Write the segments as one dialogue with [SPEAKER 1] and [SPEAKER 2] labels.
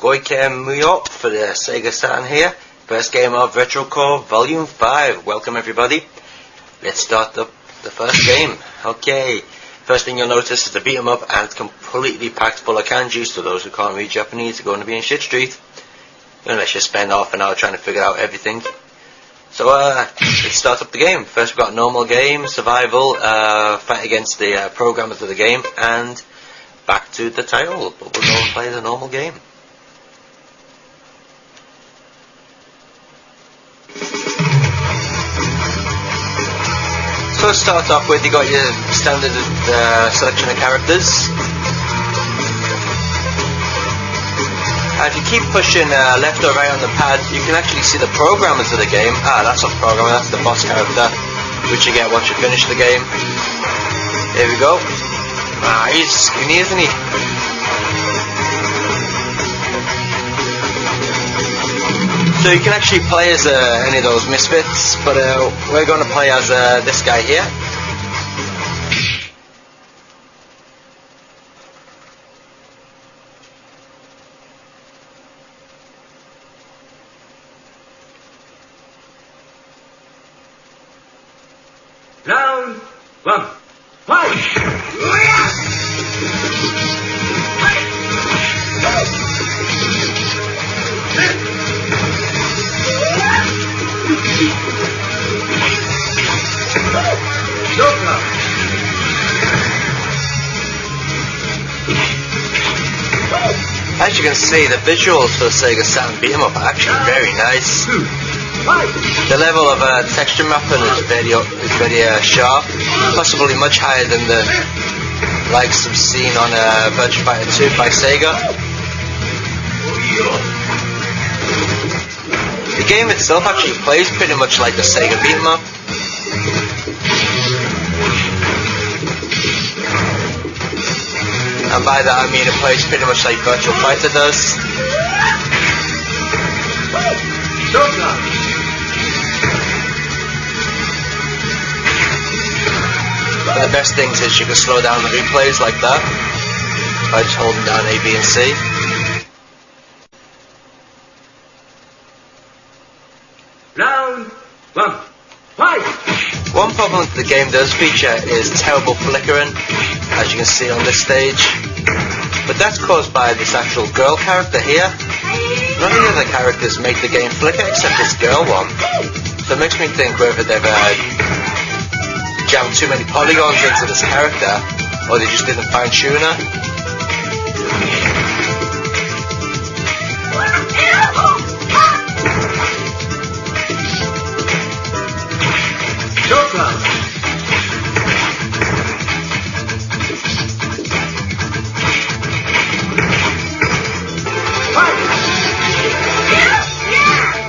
[SPEAKER 1] Goiken Muyou for the Sega Saturn here. First game of Retro Core Volume 5. Welcome everybody. Let's start the first game. Okay, first thing you'll notice is the beat 'em up, and it's completely packed full of kanji, so those who can't read Japanese are going to be in shit street. Unless you spend half an hour trying to figure out everything. So let's start up the game. First we've got normal game, survival, fight against the programmers of the game, and back to the title. But we'll go and play the normal game. So let's start off with, you got your standard selection of characters. If you keep pushing left or right on the pad, you can actually see the programmers of the game. That's not the programmer, that's the boss character, which you get once you finish the game. Here we go. He's skinny, isn't he? So you can actually play as any of those misfits, but we're going to play as this guy here.
[SPEAKER 2] Round one, fight!
[SPEAKER 1] As you can see, the visuals for the Sega Saturn beat 'em up are actually very nice. The level of texture mapping is very sharp, possibly much higher than the likes I've seen on Virtua Fighter 2 by Sega. The game itself actually plays pretty much like the Sega beat 'em up. And by that I mean it plays pretty much like Virtua Fighter does. But the best things is you can slow down the replays like that by just holding down A, B and C.
[SPEAKER 2] Round one, fight!
[SPEAKER 1] One problem that the game does feature is terrible flickering, as you can see on this stage. But that's caused by this actual girl character here. None of the other characters make the game flicker except this girl one. So it makes me think whether they've jammed too many polygons into this character, or they just didn't fine tune her.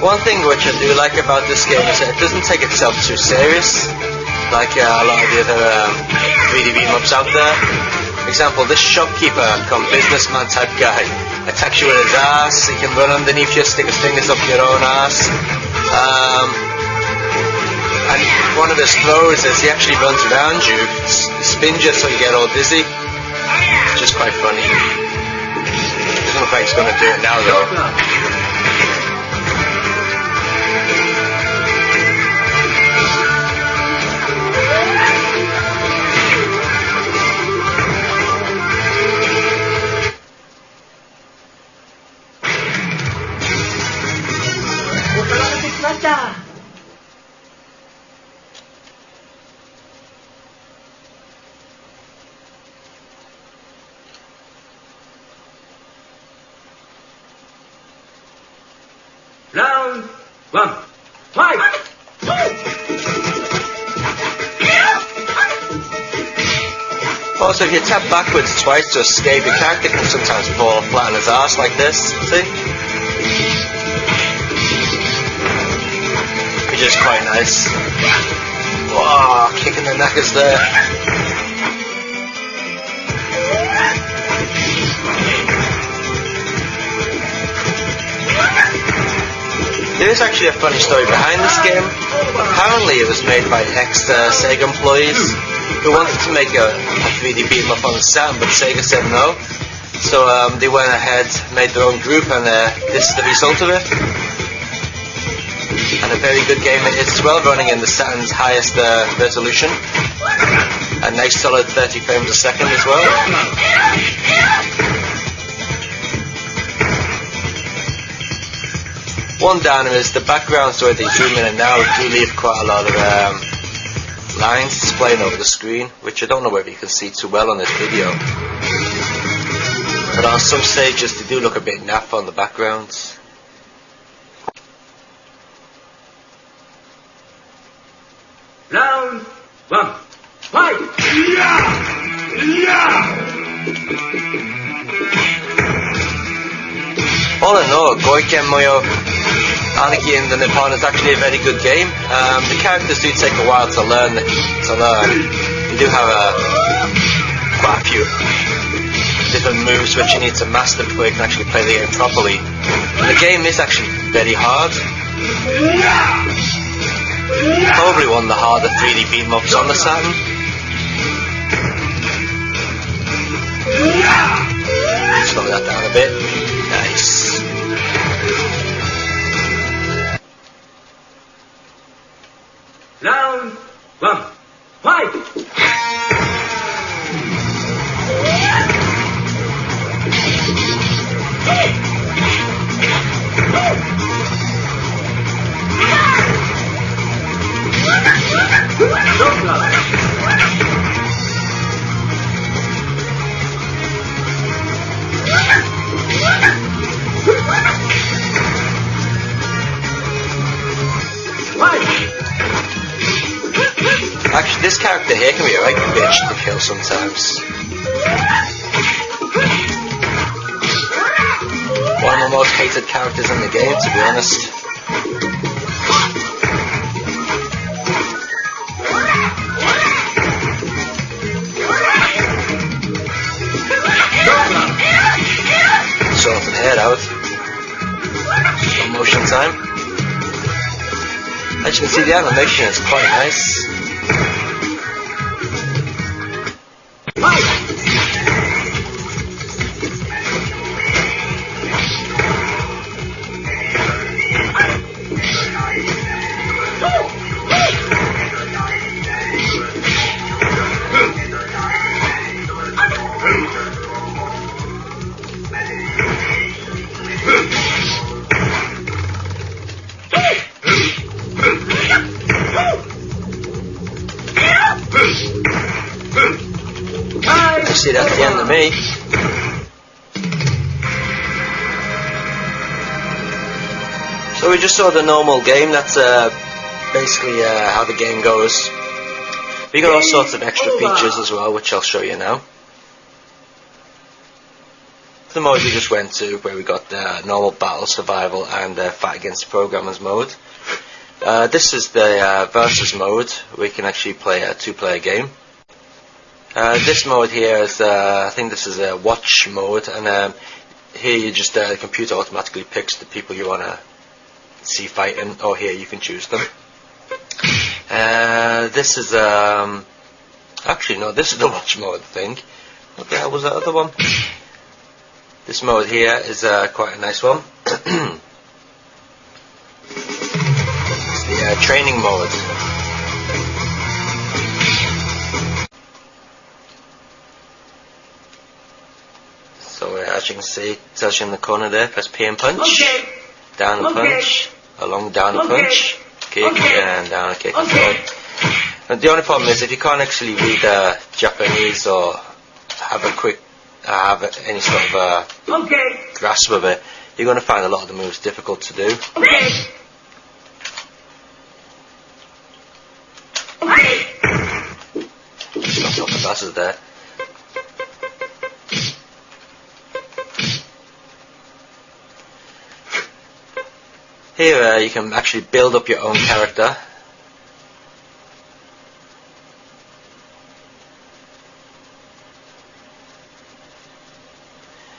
[SPEAKER 1] One thing which I do like about this game is that it doesn't take itself too serious, like a lot of the other 3D beat-em-ups out there. For example, this shopkeeper, come businessman type guy, attacks you with his ass. He can run underneath you, stick his fingers up your own ass. And one of his throws is he actually runs around you, spins you so you get all dizzy. It's just quite funny. Doesn't look like he's going to do it now though.
[SPEAKER 2] Round one, fight!
[SPEAKER 1] Also, if you tap backwards twice to escape, your character can sometimes fall flat on his ass like this, see? Which is quite nice. Wow, kicking the knackers there. There is actually a funny story behind this game. Apparently it was made by ex-Sega employees who wanted to make a 3D beat 'em up on the Saturn, but Sega said no. So they went ahead, made their own group, and this is the result of it. And a very good game it is as well, running in the Saturn's highest resolution. A nice solid 30 frames a second as well. One downer is the backgrounds where they zoom in and out do leave quite a lot of lines displaying over the screen, which I don't know whether you can see too well on this video. But on some stages they do look a bit naff on the backgrounds.
[SPEAKER 2] Round 1. Fight!
[SPEAKER 1] All in all, Goiken Muyou Anarchy in the Nippon is actually a very good game. The characters do take a while to learn. You do have quite a few different moves which you need to master before you can actually play the game properly. The game is actually very hard. Probably one of the harder 3D beat-em-ups on the Saturn. Slow that down a bit. Nice.
[SPEAKER 2] Round 1. Fight!
[SPEAKER 1] Actually, this character here can be a right bitch to kill sometimes. One of the most hated characters in the game, to be honest. Sorting head out. Slow motion time. As you can see, the animation is quite nice. You see, that's the end of me. So we just saw the normal game. That's basically how the game goes. We got all sorts of extra features as well, which I'll show you now. The mode we just went to, where we got the normal battle, survival, and fight against programmers mode. This is the versus mode. We can actually play a two-player game. This mode here is, I think this is a watch mode, and here you just, the computer automatically picks the people you want to see fighting, or here you can choose them. This is, actually no, this is the watch mode thing. What the hell was that other one? This mode here is quite a nice one. It's the training mode. So as you can see, it tells you in the corner there, press P and punch, down and punch, along down and punch, kick and down and kick and forward. And the only problem is if you can't actually read Japanese or have a quick, have any sort of grasp of it, you're going to find a lot of the moves difficult to do. Just got the glasses there. Here you can actually build up your own character.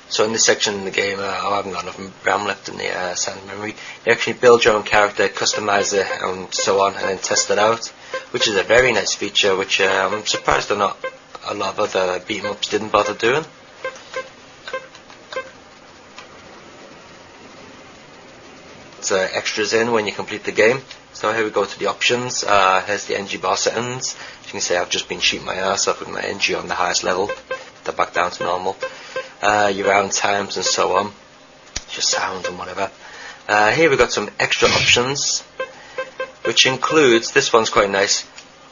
[SPEAKER 1] So in this section in the game, I haven't got enough RAM left in the Saturn memory. You actually build your own character, customize it, and so on, and then test it out, which is a very nice feature, which I'm surprised a lot of other beat-em-ups didn't bother doing. extras in when you complete the game. So here we go to the options. Here's the NG bar settings. As you can see, I've just been cheating my ass off with my NG on the highest level. They're back down to normal. Your round times and so on. Just sound and whatever. Here we've got some extra options, which includes, this one's quite nice,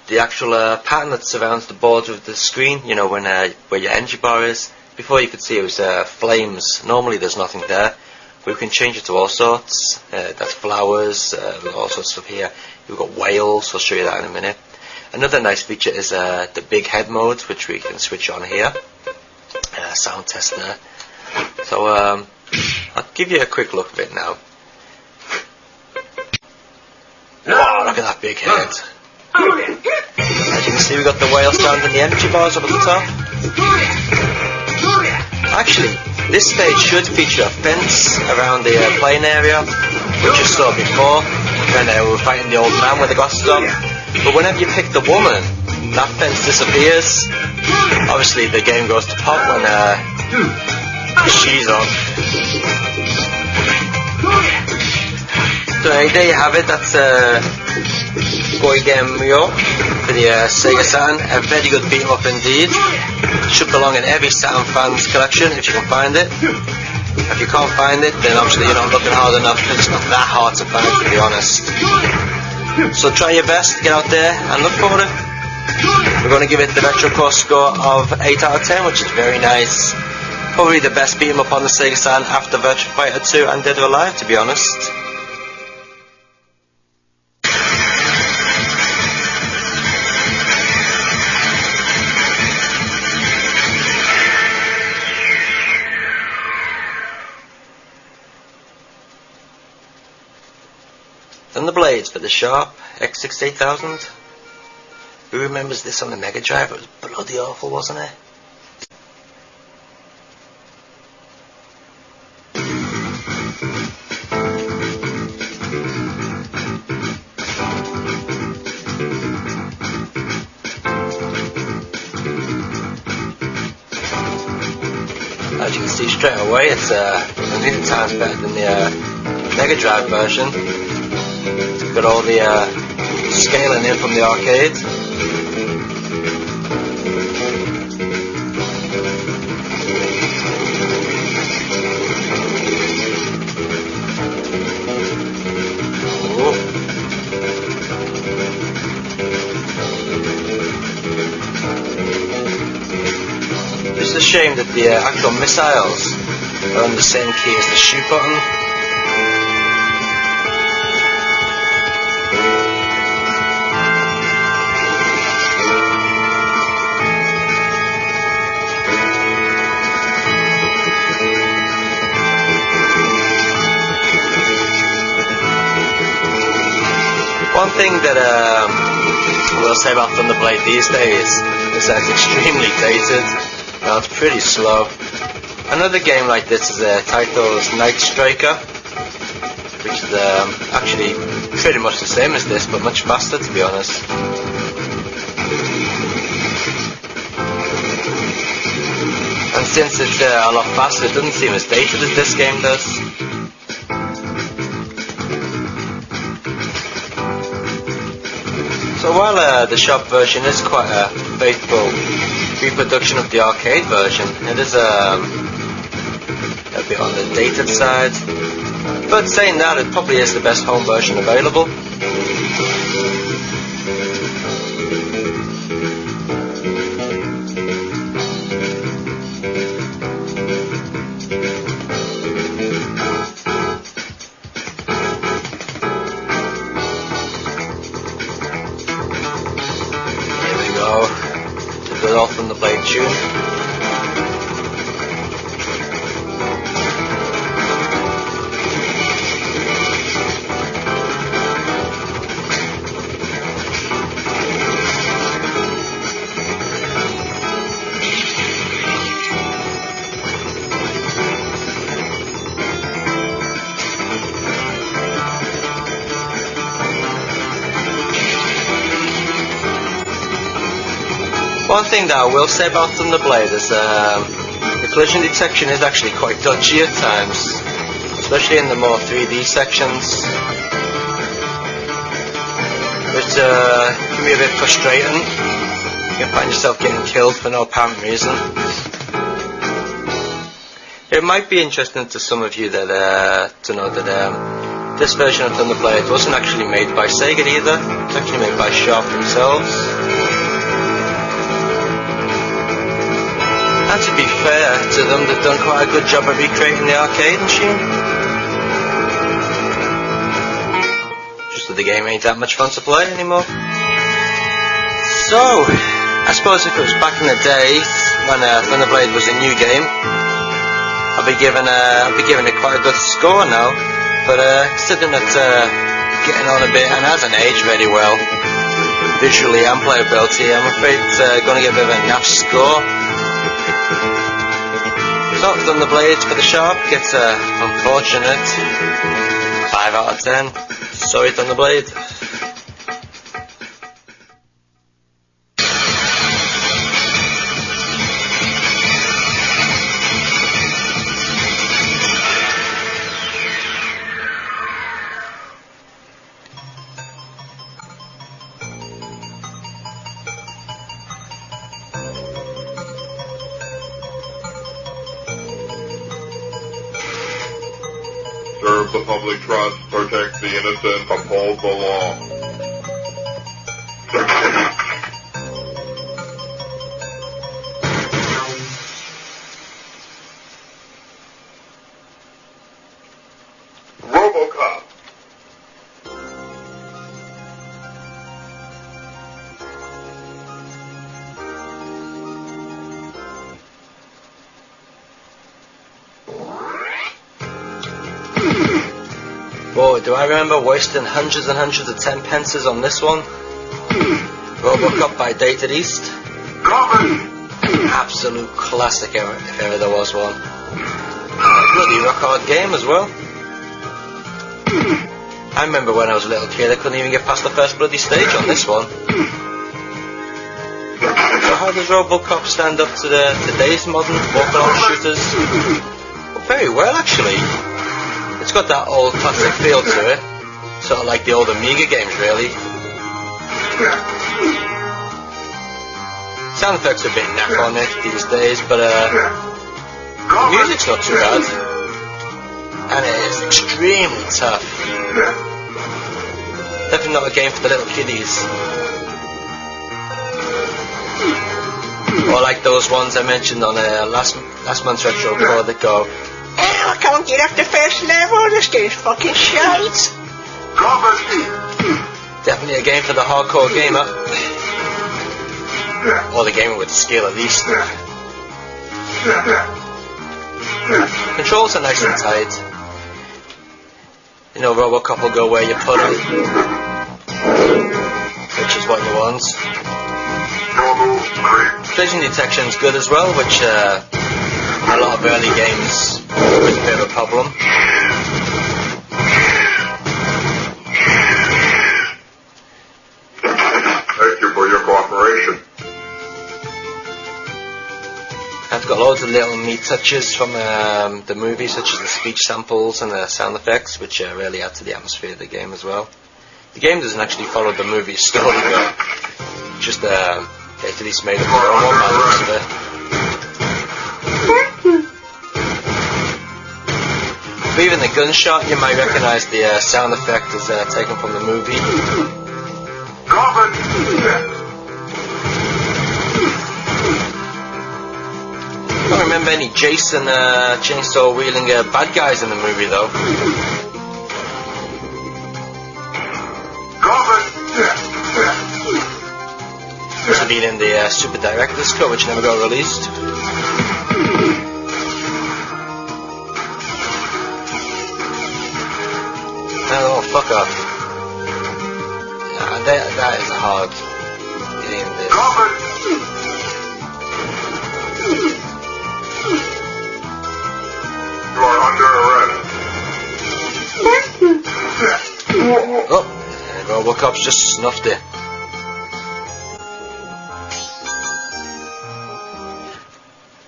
[SPEAKER 1] the actual pattern that surrounds the border of the screen, you know, when where your NG bar is. Before you could see it was flames. Normally there's nothing there, but we can change it to all sorts. That's flowers, all sorts of stuff here. We've got whales, I'll show you that in a minute. Another nice feature is the big head mode, which we can switch on here. Sound test there. So I'll give you a quick look of it now. Wow, look at that big head. As you can see, we've got the whale sound and the energy bars up at the top. Actually, this stage should feature a fence around the playing area, which you saw before when we were fighting the old man with the glasses on. But whenever you pick the woman, that fence disappears. Obviously, the game goes to pop when she's on. So there you have it. That's Goiken Muyou for the Sega Saturn. A very good beat 'em up indeed. Should belong in every Saturn fan's collection if you can find it. If you can't find it, then obviously you're not looking hard enough, because it's not that hard to find, to be honest. So try your best to get out there and look for it. We're going to give it the Retro Core score of 8 out of 10, which is very nice. Probably the best beat 'em up on the Sega Saturn after Virtua Fighter 2 and Dead or Alive, to be honest. Then the blades for the Sharp X68000. Who remembers this on the Mega Drive? It was bloody awful, wasn't it? As you can see straight away, it's a million times better than the Mega Drive version. It's got all the scaling in from the arcade. It's a shame that the actual missiles are on the same key as the shoot button. One thing that I will say about Thunderblade these days is that it's extremely dated. It's pretty slow. Another game like this is Taito's Night Striker, which is actually pretty much the same as this, but much faster, to be honest. And since it's a lot faster, it doesn't seem as dated as this game does. So while the shop version is quite a faithful reproduction of the arcade version, it is a bit on the dated side. But saying that, it probably is the best home version available. Good off from the blade tune. One thing that I will say about Thunderblade is the collision detection is actually quite dodgy at times. especially in the more 3D sections, which can be a bit frustrating. You can find yourself getting killed for no apparent reason. It might be interesting to some of you that to know that this version of Thunderblade wasn't actually made by Sega either. It's actually made by Sharp themselves. And to be fair to them, they've done quite a good job of recreating the arcade machine. Just that the game ain't that much fun to play anymore. So, I suppose if it was back in the day when Thunderblade was a new game, I'll be giving it quite a good score now. But considering that getting on a bit and hasn't aged very well, visually and playability, I'm afraid it's going to get a bit of a naff score. So Thunderblade for the Sharp gets a unfortunate 5 out of 10. Sorry, Thunderblade.
[SPEAKER 3] Serve the public trust, protect the innocent, uphold the law. Robocop.
[SPEAKER 1] Boy, do I remember wasting hundreds and hundreds of 10 pences on this one. Robocop by Dated East. Absolute classic if ever there was one. Bloody rock hard game as well. I remember when I was a little kid I couldn't even get past the first bloody stage on this one. So how does Robocop stand up to today's modern walk-along shooters? Well, very well actually. It's got that old classic feel to it, sort of like the old Amiga games really. Sound effects are a bit naff on it these days, but the music's not too bad. And it is extremely tough. Definitely not a game for the little kiddies. Or like those ones I mentioned on last month's Retro Core that go, I can't get up the first level, this game's fucking shite. Definitely a game for the hardcore gamer. Or the gamer with skill at least. Controls are nice and tight. You know, Robocop will go where you put it, which is what you want. Collision detection's good as well, which a lot of early games was a bit of a problem.
[SPEAKER 3] Thank you for your cooperation.
[SPEAKER 1] I've got loads of little neat touches from the movie, such as the speech samples and the sound effects, which really add to the atmosphere of the game as well. The game doesn't actually follow the movie's story, though. Just they at least made up their own one by the looks of it. But even the gunshot, you might recognise the sound effect as taken from the movie. I don't remember any Jason chainsaw wielding bad guys in the movie though. This would be in the Super Director's Cut, which never got released. Oh, fuck off. That is hard. Getting this.
[SPEAKER 3] You are under arrest.
[SPEAKER 1] Oh, Robocop's just snuffed it.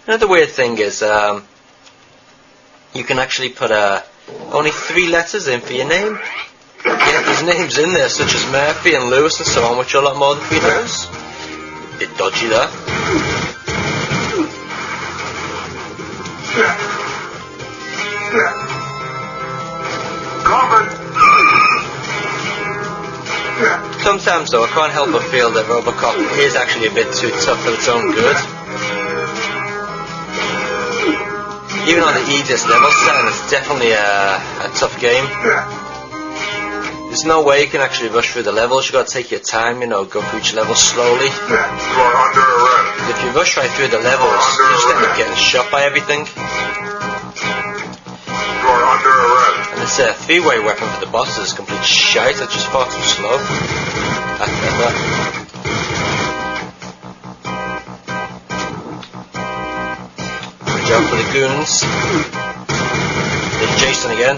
[SPEAKER 1] Another weird thing is, you can actually put Only 3 letters in for your name. Yet there's names in there such as Murphy and Lewis and so on, which are a lot more than 3 letters. Bit dodgy there. Sometimes though, I can't help but feel that Robocop is actually a bit too tough for its own good. Even on the easiest level setting, it's definitely a tough game. There's no way you can actually rush through the levels. You've got to take your time, you know, go through each level slowly.
[SPEAKER 3] You are under arrest.
[SPEAKER 1] If you rush right through the levels, you just end up getting shot by everything.
[SPEAKER 3] You are under arrest.
[SPEAKER 1] And this 3-way weapon for the bosses is complete shite. It's just far too slow. Good job for the goons. There's Jason again.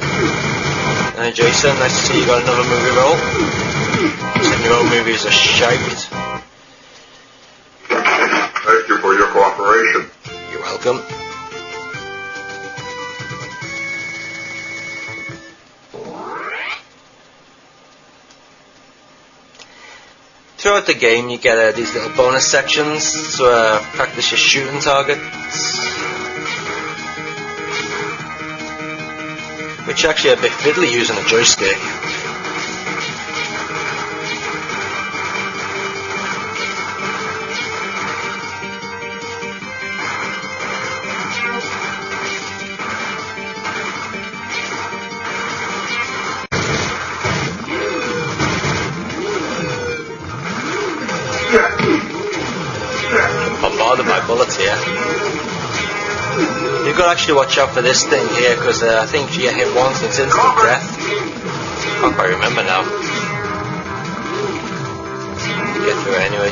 [SPEAKER 1] Hey Jason, nice to see you got another movie role. Said your own movies are shite.
[SPEAKER 3] Thank you for your cooperation.
[SPEAKER 1] You're welcome. Throughout the game you get these little bonus sections to practice your shooting targets, which are actually a bit fiddly using a joystick. Bombarded by bullets here. You've got to actually watch out for this thing here, because I think if you get hit once it's instant death. Can't quite remember now. Get through it anyway.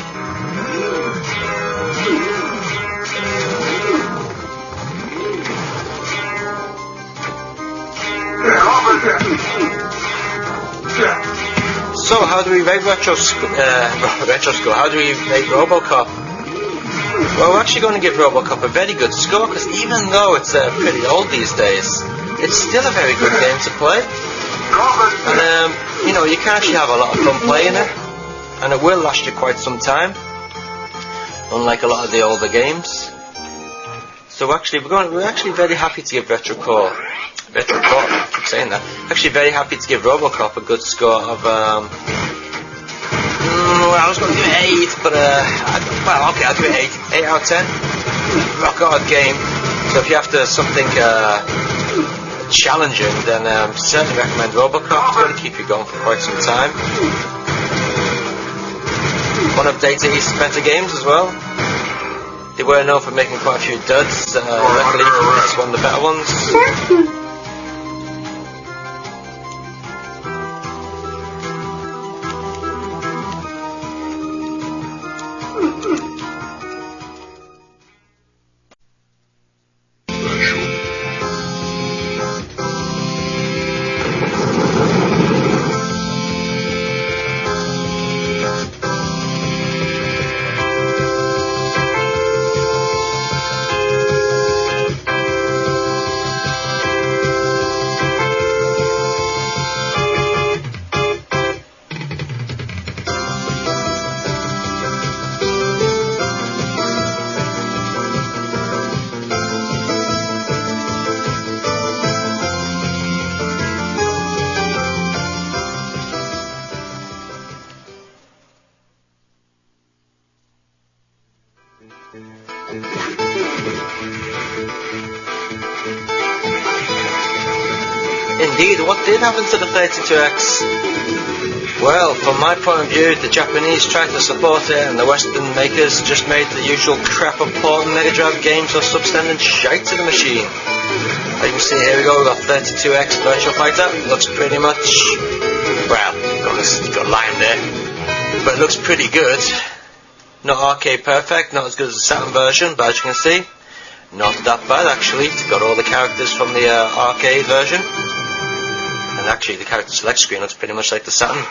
[SPEAKER 1] So how do we rate Retro School? How do we rate Robocop? Well, we're actually going to give Robocop a very good score, because even though it's pretty old these days, it's still a very good game to play. And you know, you can actually have a lot of fun playing it, and it will last you quite some time, unlike a lot of the older games. So actually, we're actually very happy to give Retrocore, I keep saying that. Actually, very happy to give Robocop a good score of. I was going to give it 8, but well, okay, I'll give it 8 out of 10. Rock hard game. So if you have to something challenging, then certainly recommend Robocop. It's going to keep you going for quite some time. One of Data East's better games as well. They were known for making quite a few duds. Luckily, it's one of the better ones. Indeed, what did happen to the 32X? Well, from my point of view, the Japanese tried to support it, and the Western makers just made the usual crap of porting Mega Drive games or substandard shite to the machine. As you can see, here we go, we've got 32X Virtual Fighter. Looks pretty much, well, got a line there, but it looks pretty good. Not arcade perfect, not as good as the Saturn version, but as you can see, not that bad actually. It's got all the characters from the arcade version. And actually the character select screen looks pretty much like the Saturn.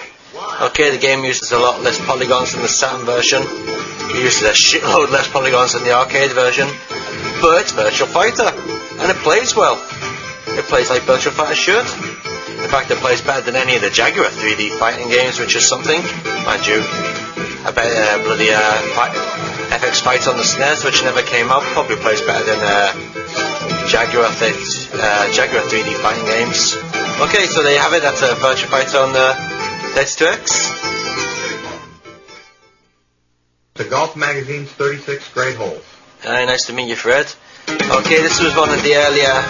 [SPEAKER 1] Okay, the game uses a lot less polygons than the Saturn version. It uses a shitload less polygons than the arcade version. But it's Virtual Fighter, and it plays well. It plays like Virtua Fighter should. In fact, it plays better than any of the Jaguar 3D fighting games, which is something, mind you. I bet bloody FX Fight on the SNES, which never came out, probably plays better than Jaguar 3D fighting games. Okay, so there you have it. That's a Virtua Fighter on the 32X.
[SPEAKER 4] The Golf Magazine's 36 Great Holes.
[SPEAKER 1] Nice to meet you, Fred. Okay, this was one of the earlier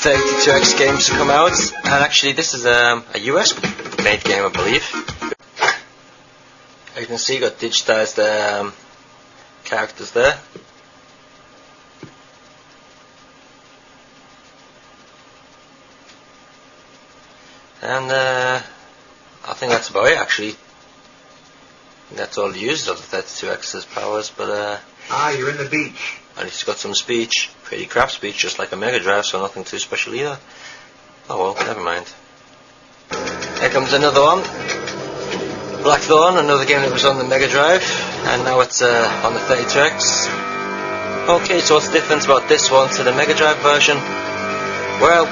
[SPEAKER 1] 32X games to come out, and actually this is a US made game, I believe. As you can see, got digitized characters there. And I think that's about it, actually. That's all used of the 32X's powers, but
[SPEAKER 4] You're in the beach.
[SPEAKER 1] at least it's got some speech. Pretty crap speech, just like a Mega Drive, so nothing too special either. Oh well, never mind. Here comes another one. Blackthorn, another game that was on the Mega Drive, and now it's on the 32X. Okay, so what's the difference about this one to the Mega Drive version? Well,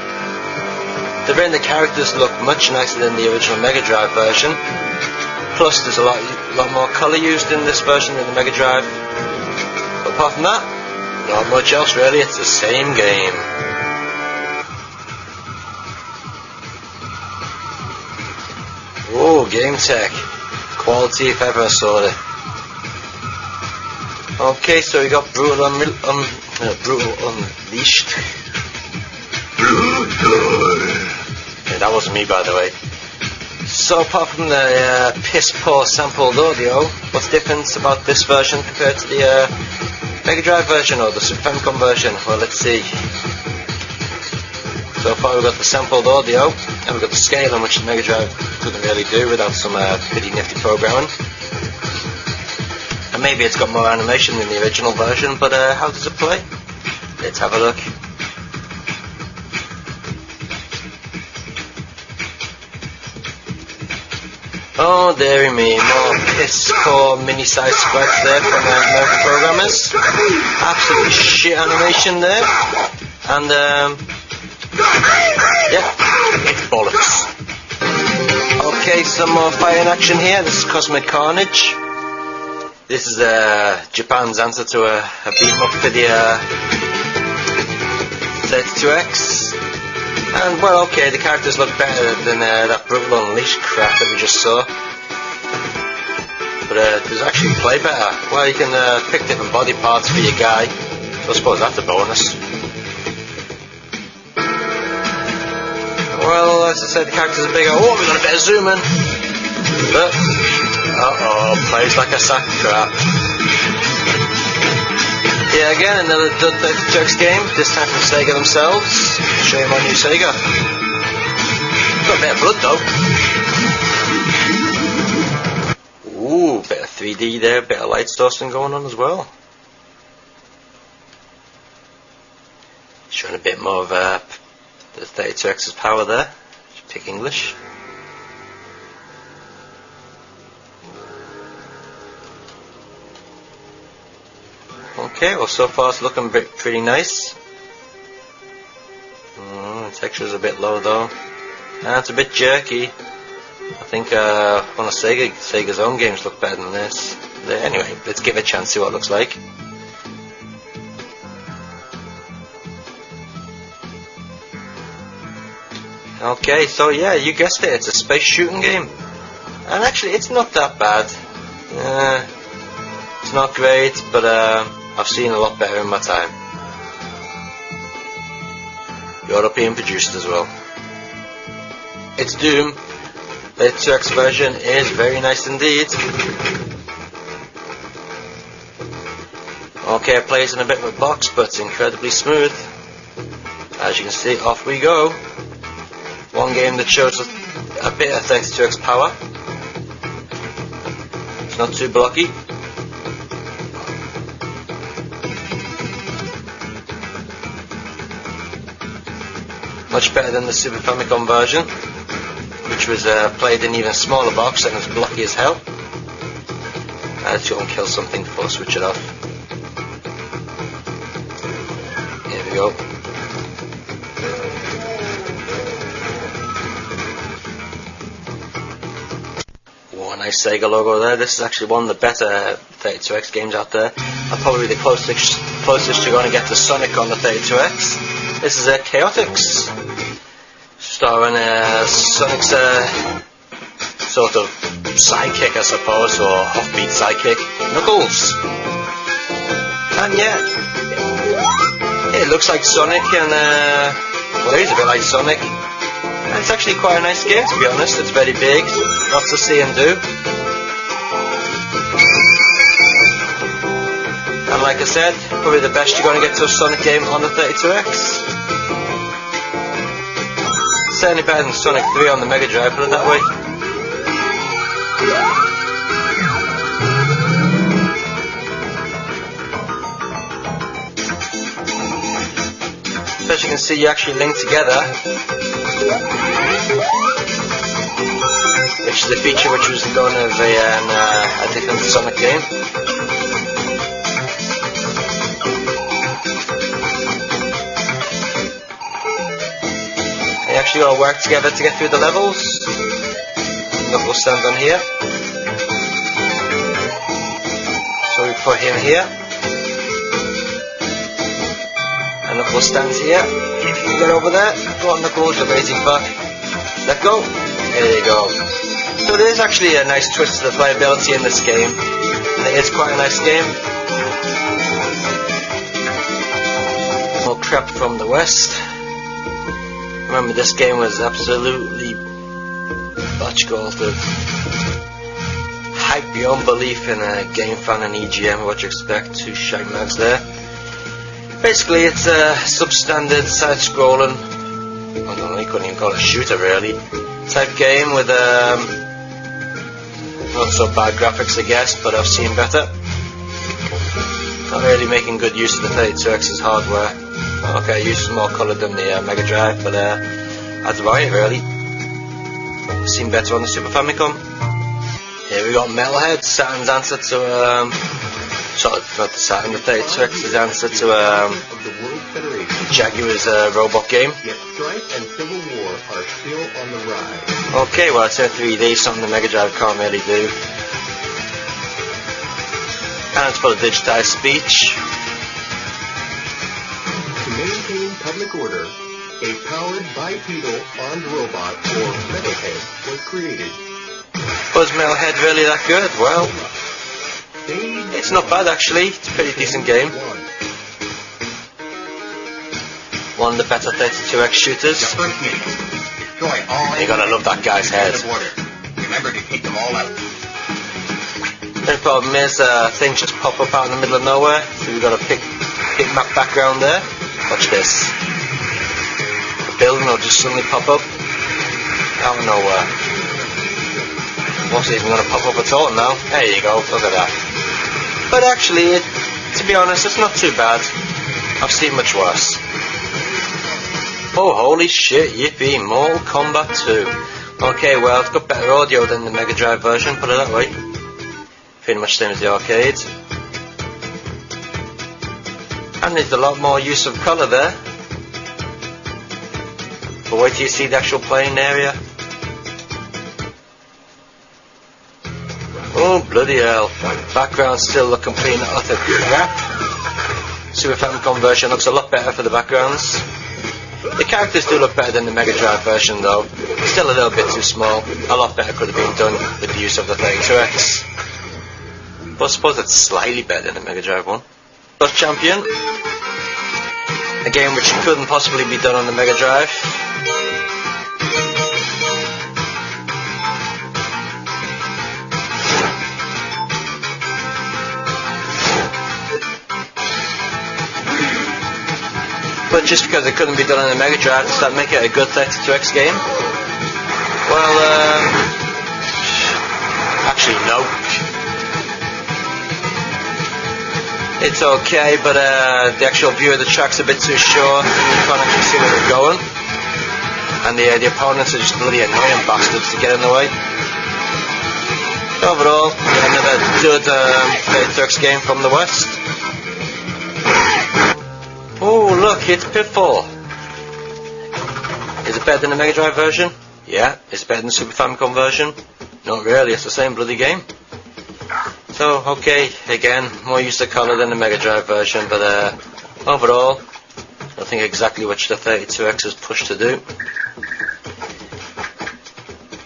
[SPEAKER 1] the characters look much nicer than the original Mega Drive version. Plus, there's a lot more colour used in this version than the Mega Drive. But apart from that, not much else really. It's the same game. Whoa, game tech. Quality if ever I saw it. Okay, so we got Brutal Unleashed. Yeah, that wasn't me, by the way. So apart from the piss poor sampled audio, what's different about this version compared to the Mega Drive version or the Super Famicom version? Well, let's see. So far we've got the sampled audio, and we've got the scaling, which the Mega Drive couldn't really do without some pretty nifty programming. And maybe it's got more animation than the original version, but how does it play? Let's have a look. Oh, dearie me, more piss poor mini-sized sprites there from American programmers. Absolutely shit animation there. And, yeah, it's bollocks. Okay, some more fighting action here. This is Cosmic Carnage. This is Japan's answer to a beat-em-up for the 32X. And, well, okay, the characters look better than that Brutal Unleashed crap that we just saw. But does actually play better. Well, you can pick different body parts for your guy. So I suppose that's a bonus. Well, as I said, the characters are bigger. Oh, we got a bit of zoom in. But, plays like a sack of crap. Yeah, again, another Dud 32X game, this time from Sega themselves. Shame on you, Sega. Got a bit of blood, though. Ooh, bit of 3D there, bit of light sourcing going on as well. Showing a bit more of the 32X's power there. Just pick English. Okay, well so far it's looking pretty nice. The texture's a bit low though. And it's a bit jerky. I think one of Sega's own games look better than this. Anyway, let's give it a chance, see what it looks like. Okay, so yeah, you guessed it, it's a space shooting game. And actually, it's not that bad. It's not great, but I've seen a lot better in my time. European produced as well. It's Doom. The 2X version is very nice indeed. Okay, it plays in a bit of a box, but it's incredibly smooth. As you can see, off we go. One game that shows a bit of 32X power. It's not too blocky. Much better than the Super Famicom version, which was played in an even smaller box and was blocky as hell. Let's go and kill something before I switch it off. Here we go. nice Sega logo there. This is actually one of the better 32X games out there. And probably the closest you're going to get to Sonic on the 32X. This is Chaotix, starring Sonic's sort of sidekick, I suppose, or offbeat sidekick, Knuckles. And yeah, it looks like Sonic, and well, it is a bit like Sonic. And it's actually quite a nice game, to be honest. It's very big, lots to see and do. And like I said, probably the best you're going to get to a Sonic game on the 32X. Certainly better than Sonic 3 on the Mega Drive, put it that way. As you can see, you actually link together, which is a feature which was going to be a different Sonic game. They actually all work together to get through the levels. Knuckles stands on here, so we put him here. And Knuckles stands here. If you can get over there, go on Knuckles, you're lazy fuck. Let go. There you go. So there is actually a nice twist to the playability in this game. And it is quite a nice game. More crap from the West. Remember, this game was absolutely botch-golted. Hype beyond belief in a game fan and EGM, what you expect, 2 shag mags there. Basically, it's a substandard side-scrolling, I don't know, you couldn't even call it a shooter really, type game with not so bad graphics, I guess, but I've seen better. Not really making good use of the 32X's hardware. Okay, it uses more colour than the Mega Drive, but that's about it really. I've seen better on the Super Famicom. Here we got Metalhead, Saturn's answer to sorry, not the Saturn, the 32X's answer to Jaguar's robot game.
[SPEAKER 4] Yet strife and civil war are still on the rise.
[SPEAKER 1] Okay, well, it's in 3D, something the Mega Drive can't really do. And it's for the digitized speech.
[SPEAKER 4] To maintain public order, a powered bipedal armed robot, or Metalhead, was created.
[SPEAKER 1] Was Metalhead really that good? Well, it's not bad actually. It's a pretty decent game. One of the better 32X shooters. You gotta love that guy's head.
[SPEAKER 4] Remember to keep them all out.
[SPEAKER 1] The problem is things just pop up out in the middle of nowhere, so we've got a big map background there. Watch this. The building will just suddenly pop up out of nowhere. What's even going to pop up at all now? There you go, look at that. But actually, to be honest, it's not too bad. I've seen much worse. Oh, holy shit, yippee, Mortal Kombat 2. Okay, well, it's got better audio than the Mega Drive version, put it that way. Pretty much same as the arcade. And there's a lot more use of colour there. But wait till you see the actual playing area. Oh, bloody hell. Backgrounds still look complete and utter crap. Super Famicom version looks a lot better for the backgrounds. The characters do look better than the Mega Drive version though. Still a little bit too small. A lot better could have been done with the use of the 32X. But I suppose it's slightly better than the Mega Drive one. Plus Champion. A game which couldn't possibly be done on the Mega Drive. But just because it couldn't be done on the Mega Drive, does that make it a good 32X game? Well, actually no. It's okay, but the actual view of the track's a bit too short, you can't actually see where they're going. And the opponents are just bloody annoying bastards to get in the way. Overall, another good 32X game from the West. Oh, look, it's Pitfall. Is it better than the Mega Drive version? Yeah. Is it better than the Super Famicom version? Not really, it's the same bloody game. So, okay, again, more use of colour than the Mega Drive version, but overall, nothing exactly which the 32X is pushed to do.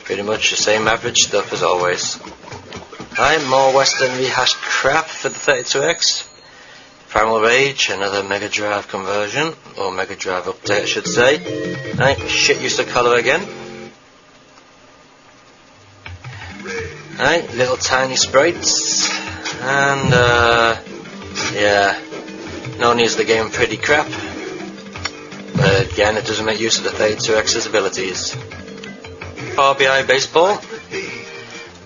[SPEAKER 1] Pretty much the same average stuff as always. Alright, more Western rehashed crap for the 32X. Primal Rage, another Mega Drive conversion, or Mega Drive update I should say. Right, shit use of colour again. Right, little tiny sprites, and yeah, no needs the game pretty crap, but again it doesn't make use of the 32X's abilities. RBI Baseball,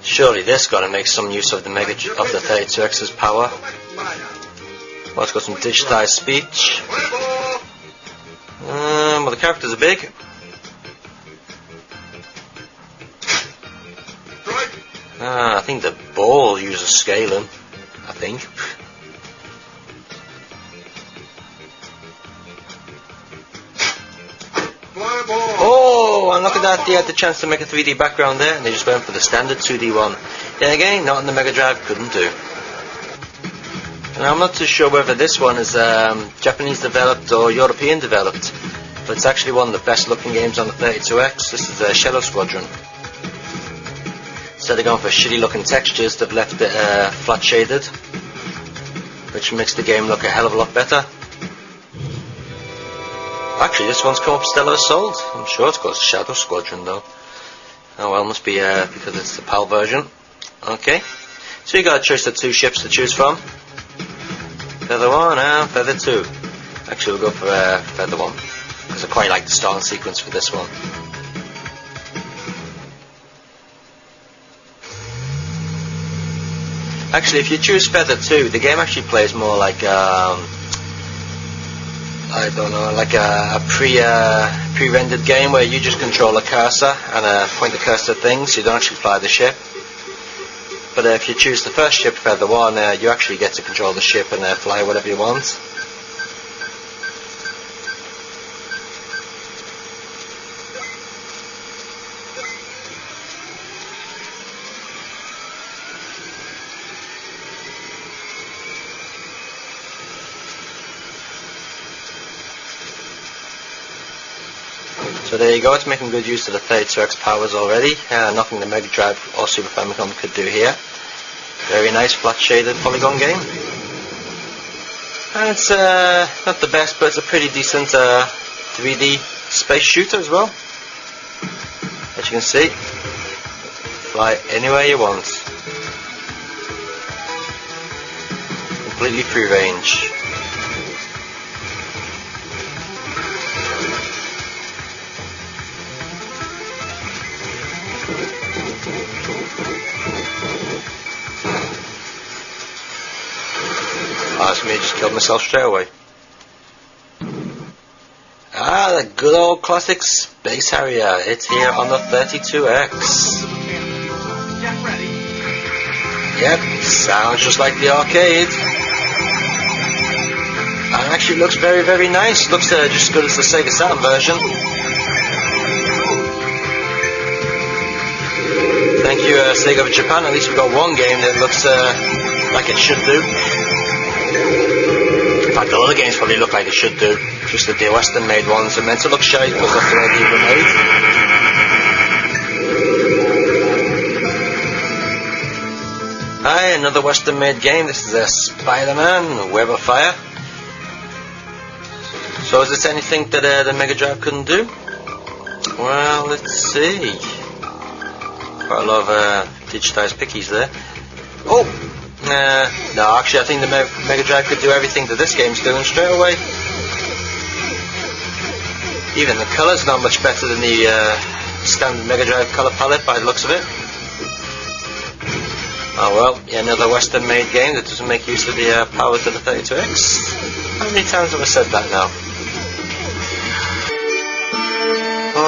[SPEAKER 1] surely this got to make some use of the 32X's power. Well, it's got some digitized speech. Well, the characters are big. I think the ball uses scaling, I think. Oh, and look at that, they had the chance to make a 3D background there, and they just went for the standard 2D one. Yeah, again, not on the Mega Drive, couldn't do. And I'm not too sure whether this one is Japanese developed or European developed, but it's actually one of the best looking games on the 32X. This is Shadow Squadron. Instead of going for shitty looking textures, they've left it flat shaded, which makes the game look a hell of a lot better. Actually, this one's come up Stellar Assault. I'm sure it's called Shadow Squadron though. Oh well, must be because it's the PAL version. Okay, so you got a choice of 2 ships to choose from. Feather 1 and Feather 2. Actually, we'll go for Feather 1, because I quite like the starting sequence for this one. Actually, if you choose Feather 2, the game actually plays more like I don't know, like a pre-rendered game where you just control a cursor and point the cursor at things. You don't actually fly the ship. But if you choose the first ship, Feather 1, you actually get to control the ship and fly whatever you want. So there you go, it's making good use of the 32X powers already. Nothing the Mega Drive or Super Famicom could do here. Very nice flat shaded polygon game. And it's not the best, but it's a pretty decent 3D space shooter as well. As you can see, fly anywhere you want. Completely free range. That's me, just killed myself straight away. Ah, the good old classic Space Harrier. It's here on the 32X. Yep, sounds just like the arcade. And actually looks very, very nice. Looks just as good as the Sega Saturn version. Thank you, Sega of Japan. At least we've got one game that looks like it should do. In fact, the other games probably look like it should do. Just that the Western made ones are meant to look shy because that's the way they were made. Hi, another Western made game. This is a Spider-Man, Web of Fire. So is this anything that the Mega Drive couldn't do? Well, let's see. Quite a lot of digitized pickies there. Oh! No, actually I think the Mega Drive could do everything that this game's doing straight away. Even the colour's not much better than the standard Mega Drive colour palette by the looks of it. Oh well, yeah, another Western made game that doesn't make use of the power to the 32X. How many times have I said that now?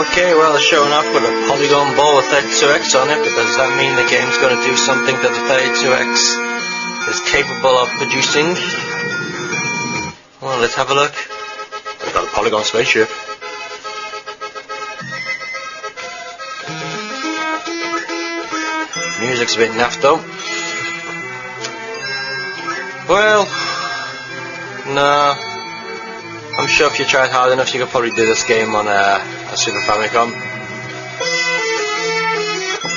[SPEAKER 1] Okay, well, they're showing off with a polygon ball with 32X on it, but does that mean the game's going to do something that the 32X is capable of producing? Well, let's have a look. We've got a polygon spaceship. Music's a bit naff though. Well, no. I'm sure if you tried hard enough you could probably do this game on a Super Famicom.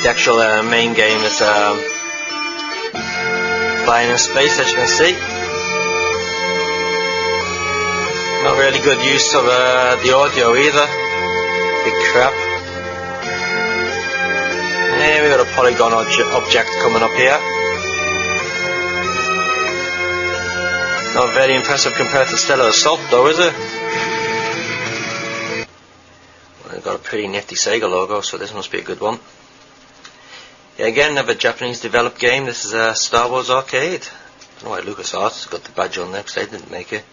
[SPEAKER 1] The actual main game is flying in space, as you can see. Not really good use of the audio either. Big crap. Yeah, we got a polygon object coming up here. Not very impressive compared to Stellar Assault though, is it? Well, they've got a pretty nifty Sega logo, so this must be a good one. Yeah, again, another Japanese developed game. This is a Star Wars Arcade. I don't know why LucasArts has got the badge on there, because they didn't make it.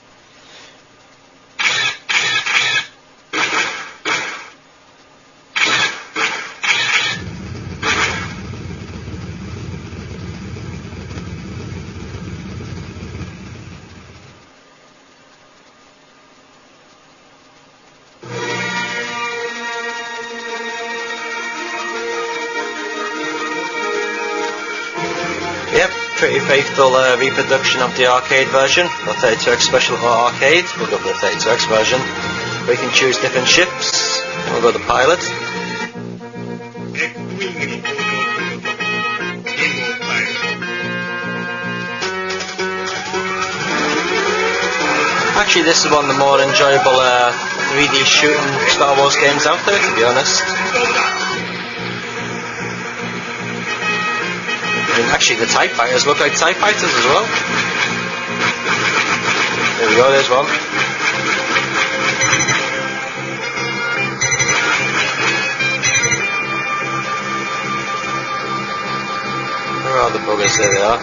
[SPEAKER 1] Yep, pretty faithful reproduction of the arcade version, the 32X Special or Arcade. We'll go for the 32X version. We can choose different ships, and we'll go to Pilot. Actually, this is one of the more enjoyable 3D shooting Star Wars games out there, to be honest. Actually, the TIE Fighters look like TIE Fighters as well. There we go, there's one. Where are the buggers? There they are.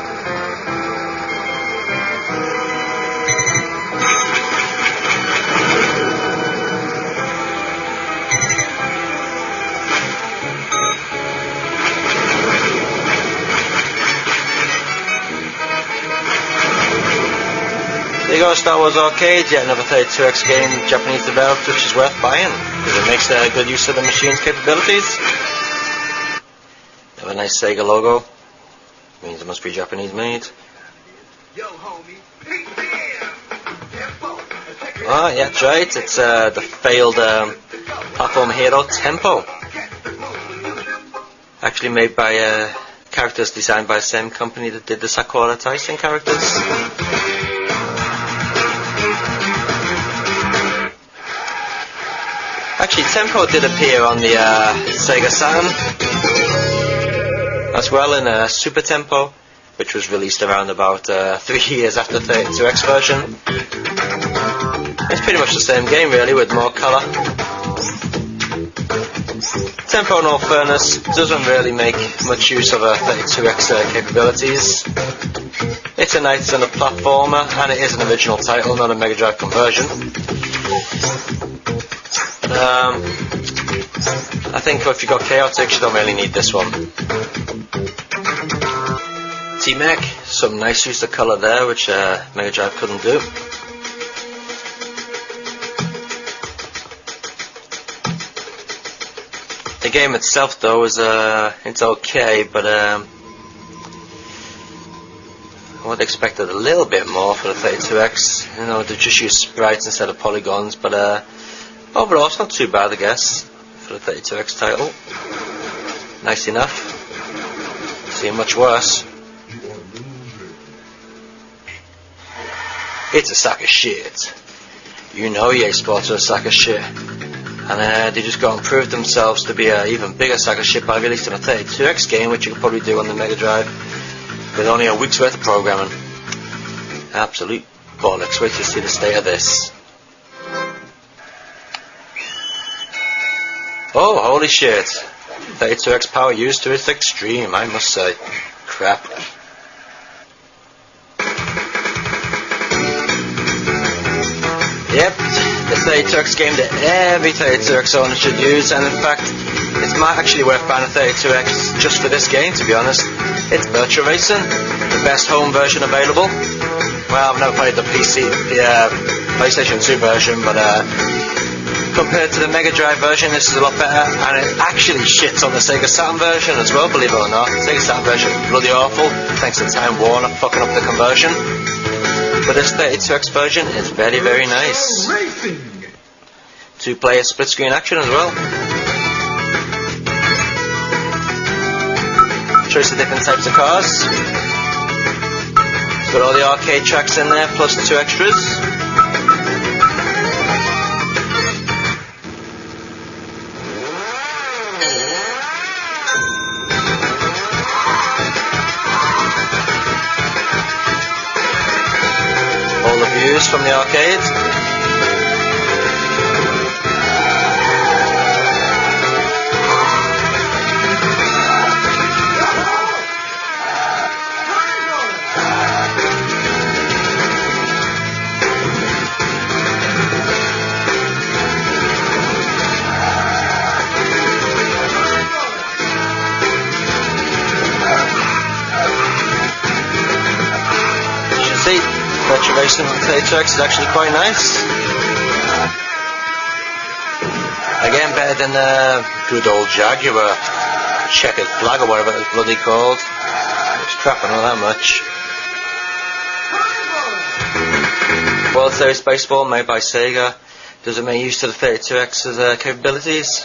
[SPEAKER 1] There you go, Star Wars Arcade, yet another 32X game, Japanese developed, which is worth buying, because it makes good use of the machine's capabilities. Have a nice Sega logo, means it must be Japanese made. Ah, yeah, that's right, it's the failed platform hero Tempo. Actually made by characters designed by the same company that did the Sakura Tyson characters. Actually, Tempo did appear on the Sega Saturn as well in Super Tempo, which was released around about 3 years after the 32X version. It's pretty much the same game really, with more colour. Tempo, in all fairness, doesn't really make much use of 32X capabilities. It's a nice and a platformer, and it is an original title, not a Mega Drive conversion. I think if you got Chaotix, you don't really need this one. T-Mech, some nice use of colour there, which Mega Drive couldn't do. The game itself, though, is it's okay, but I would have expected a little bit more for the 32X. You know, they just use sprites instead of polygons, but overall, it's not too bad, I guess, for the 32X title. Nice enough. Seen much worse. It's a sack of shit. You know EA Sports are a sack of shit. And they just go and prove themselves to be an even bigger sack of shit by releasing a 32X game, which you could probably do on the Mega Drive with only a week's worth of programming. Absolute bollocks. Wait to see the state of this. Oh, holy shit. 32X power used to its extreme, I must say. Crap. Yep, the 32X game that every 32X owner should use, and in fact, it's actually worth buying a 32X just for this game, to be honest. It's Virtua Racing, the best home version available. Well, I've never played the PlayStation 2 version, but Compared to the Mega Drive version, this is a lot better, and it actually shits on the Sega Saturn version as well, believe it or not. The Sega Saturn version is bloody awful, thanks to Time Warner fucking up the conversion. But this 32X version is very, very nice. Two-player split-screen action as well. Choice of different types of cars. It's got all the arcade tracks in there, plus 2 extras. All the views from the arcade. See, Virtual Racing on 32X is actually quite nice. Again, better than the good old Jaguar checkered flag or whatever it's bloody called. It's crap, I know that much. World Series Baseball made by Sega. Does it make use of the 32X's capabilities?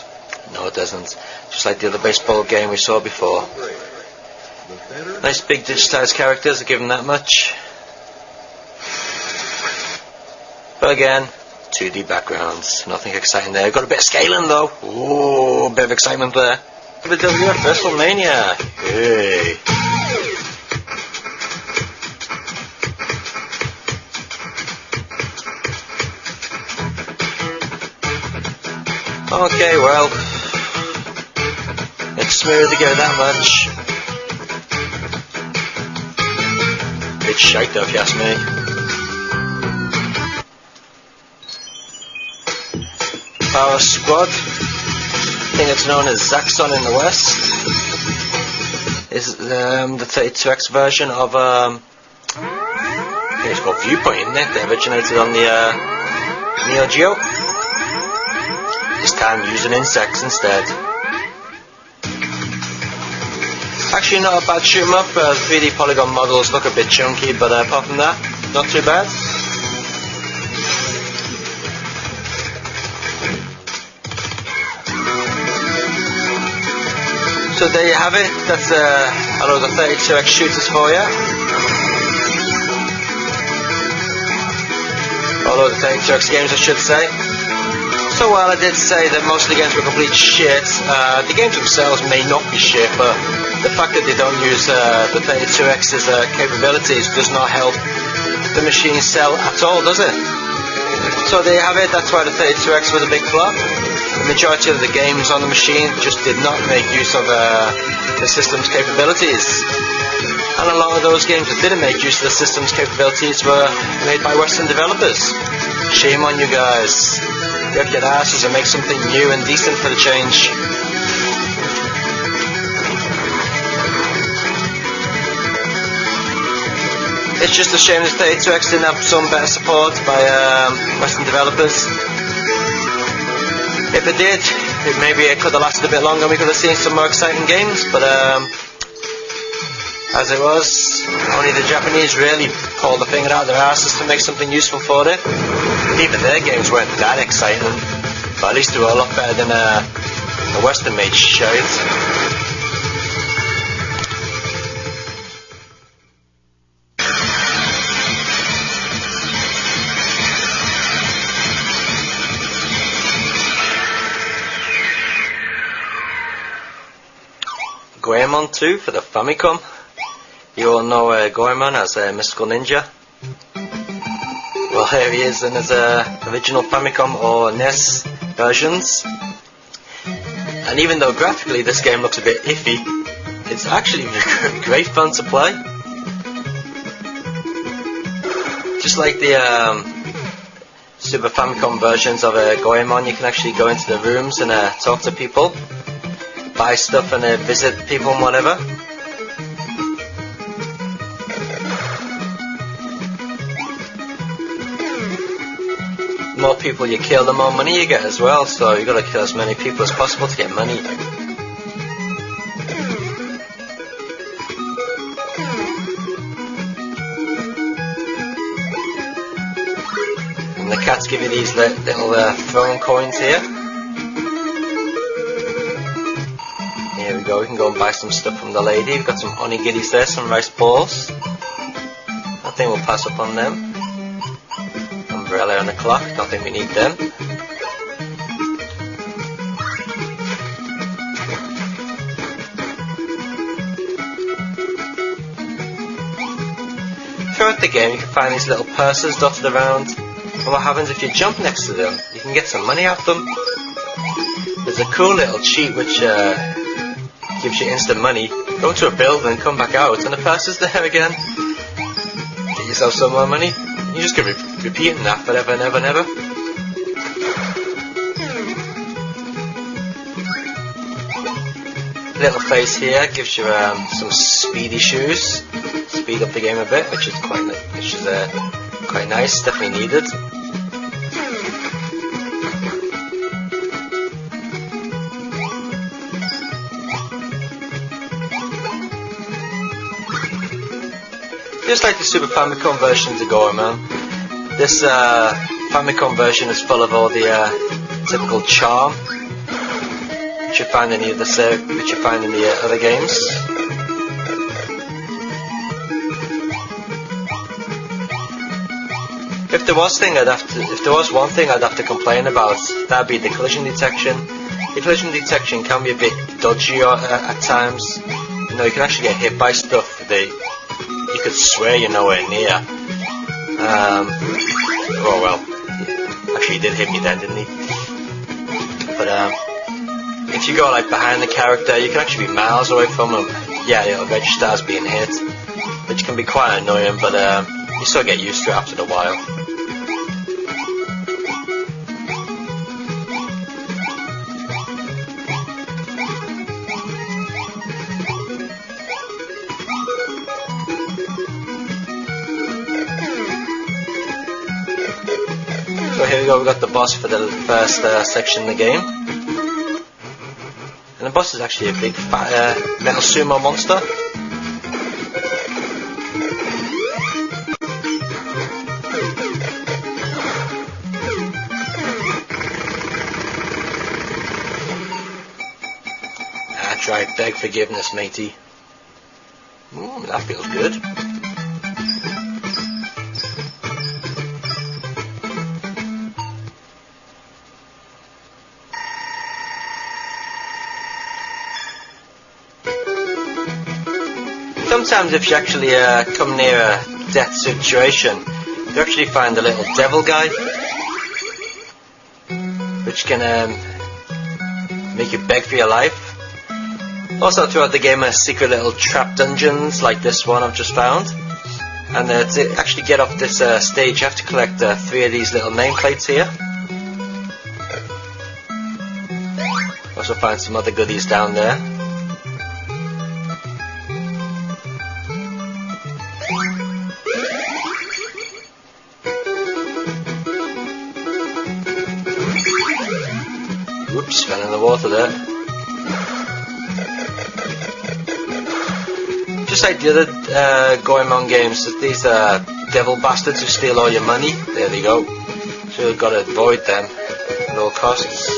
[SPEAKER 1] No, it doesn't. Just like the other baseball game we saw before. Nice big digitized characters, I give them that much. But again, 2D backgrounds, nothing exciting there. Got a bit of scaling though. Ooh, a bit of excitement there. The WF WrestleMania. Hey. Okay, well, it's smooth to give it that much. It's shite though, if you ask me. Power Squad, I think it's known as Zaxxon in the West, is the 32X version of I think it's called Viewpoint, isn't it? That originated on the Neo Geo. This time using insects instead. Actually not a bad shoot 'em up. 3D polygon models look a bit chunky, but apart from that, not too bad. So there you have it. That's a load of 32X shooters for you. A load of 32X games, I should say. So while I did say that most of the games were complete shit, the games themselves may not be shit, but the fact that they don't use the 32X's capabilities does not help the machine sell at all, does it? So there you have it. That's why the 32X was a big flop. The majority of the games on the machine just did not make use of the system's capabilities. And a lot of those games that didn't make use of the system's capabilities were made by Western developers. Shame on you guys. Get your asses and make something new and decent for the change. It's just a shame that 32X didn't have some better support by Western developers. If it did, maybe it could have lasted a bit longer and we could have seen some more exciting games, but as it was, only the Japanese really pulled the finger out of their asses to make something useful for it. Even their games weren't that exciting, but at least they were a lot better than the Western made shit. Goemon 2 for the Famicom. You all know Goemon as a mystical ninja. Well, here he is in his original Famicom or NES versions. And even though graphically this game looks a bit iffy, it's actually great fun to play. Just like the Super Famicom versions of Goemon, you can actually go into the rooms and talk to people, buy stuff and visit people and whatever. more people you kill, the more money you get as well, so you gotta kill as many people as possible to get money. And the cats give you these little throwing coins here. Here we go, we can go and buy some stuff from the lady. We've got some onigidis there, some rice balls. I think we'll pass up on them. Umbrella and a clock, don't think we need them. Throughout the game you can find these little purses dotted around, and what happens if you jump next to them, you can get some money out of them. There's a cool little cheat which gives you instant money. Go to a building and come back out and the purse is there again. Get yourself some more money. You just keep repeating that forever and ever and ever. Little face here gives you some speedy shoes. Speed up the game a bit, which is quite nice, definitely needed. Just like the Super Famicom version of Goemon, this Famicom version is full of all the typical charm which you find in the other games. If there was one thing I'd have to complain about, that'd be the collision detection. The collision detection can be a bit dodgy at times. You know, you can actually get hit by stuff that you could swear you're nowhere near. Oh well, actually he did hit me then, didn't he? But if you go like behind the character, you can actually be miles away from him. Yeah, it'll register as being hit, which can be quite annoying, but you still get used to it after a while. So here we go, we've got the boss for the first section of the game. And the boss is actually a big fat metal sumo monster. That's right, beg forgiveness, matey. That feels good. Sometimes if you actually come near a death situation, you actually find a little devil guy, which can make you beg for your life. Also throughout the game there's secret little trap dungeons like this one I've just found. And to actually get off this stage you have to collect 3 of these little nameplates here. Also find some other goodies down there. Oops, fell in the water there. Just like the other Goemon games, these devil bastards who steal all your money. There they go. So you've got to avoid them at all costs.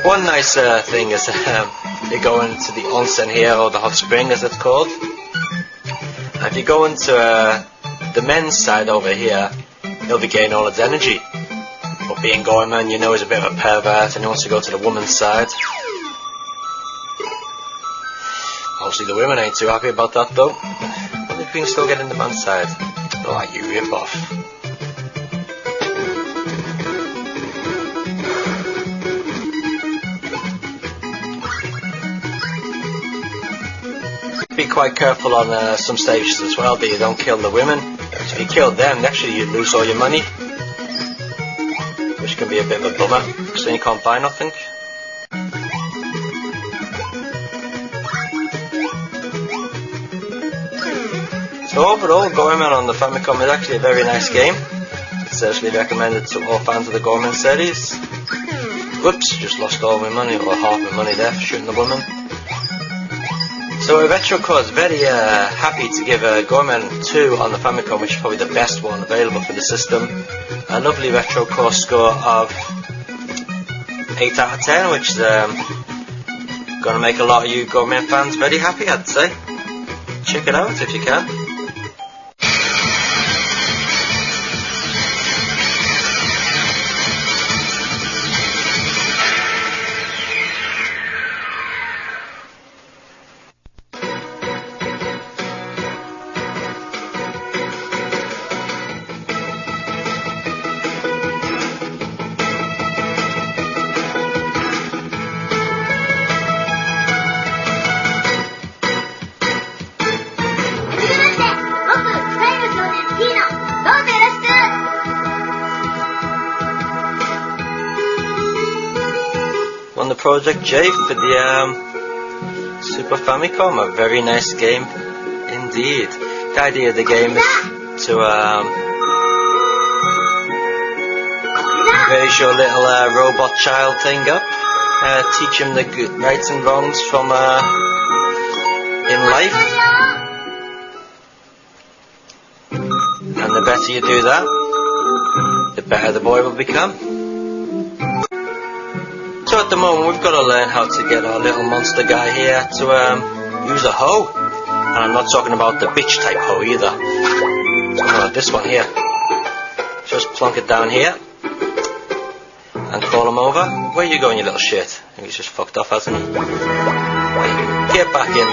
[SPEAKER 1] One nice thing is you go into the onsen here, or the hot spring as it's called. And if you go into the men's side over here, he'll be getting all its energy. But being Goemon, you know, he's a bit of a pervert and he wants to go to the woman's side. Obviously the women ain't too happy about that though. But if we can still get in the man's side. Oh, you rip off. Be quite careful on some stages as well that you don't kill the women. So if you kill them, actually you lose all your money. Which can be a bit of a bummer, because then you can't buy nothing. So overall, Goemon on the Famicom is actually a very nice game. It's seriously recommended to all fans of the Goemon series. Whoops, just lost all my money, or half my money there for shooting the woman. So RetroCore is very happy to give Goemon 2 on the Famicom, which is probably the best one available for the system. A lovely RetroCore score of 8 out of 10, which is going to make a lot of you Goemon fans very happy, I'd say. Check it out if you can. On the Project J for the Super Famicom, a very nice game indeed. The idea of the game is to raise your little robot child thing up, teach him the good rights and wrongs from in life, and the better you do that, the better the boy will become. So at the moment we've got to learn how to get our little monster guy here to use a hoe. And I'm not talking about the bitch type hoe either. I'm talking about this one here. Just plonk it down here and call him over. Where you going, you little shit? I think he's just fucked off, hasn't he? Get back in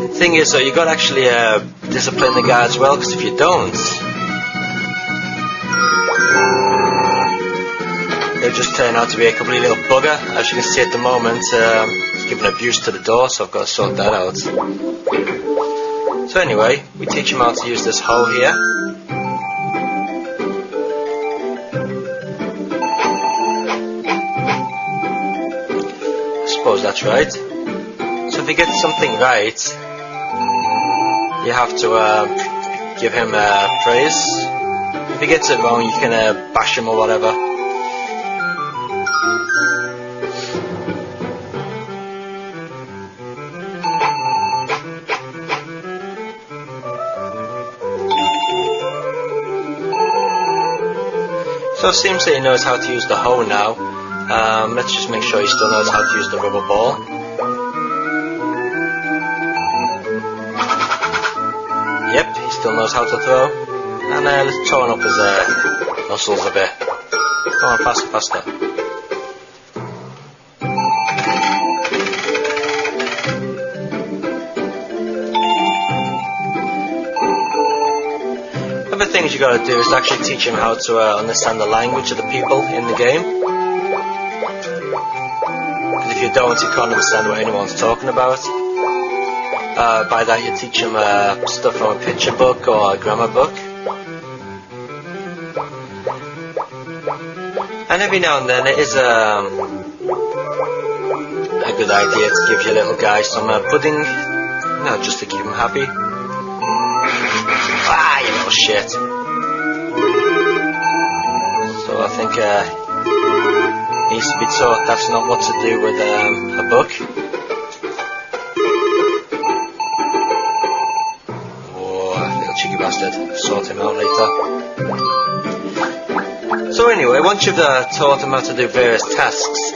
[SPEAKER 1] there. Thing is though, you got to actually discipline the guy as well, because if you don't, he'll just turn out to be a complete little bugger. As you can see at the moment, he's giving abuse to the door, so I've got to sort that out. So anyway, we teach him how to use this hoe here. I suppose that's right. So if he gets something right, you have to give him praise. If he gets it wrong, you can bash him or whatever. So it seems that he knows how to use the hoe now. Let's just make sure he still knows how to use the rubber ball. Yep, he still knows how to throw. And let's tone up his muscles a bit. Come on, faster, faster. Other things you got to do is actually teach him how to understand the language of the people in the game. Because if you don't, you can't understand what anyone's talking about. By that you teach him stuff from a picture book or a grammar book. And every now and then it is a good idea to give your little guy some pudding, you know, just to keep him happy. Ah, you little shit. So I think needs to be taught that's not what to do with a book. Oh, little cheeky bastard. Sort him out later. So anyway, once you've taught him how to do various tasks,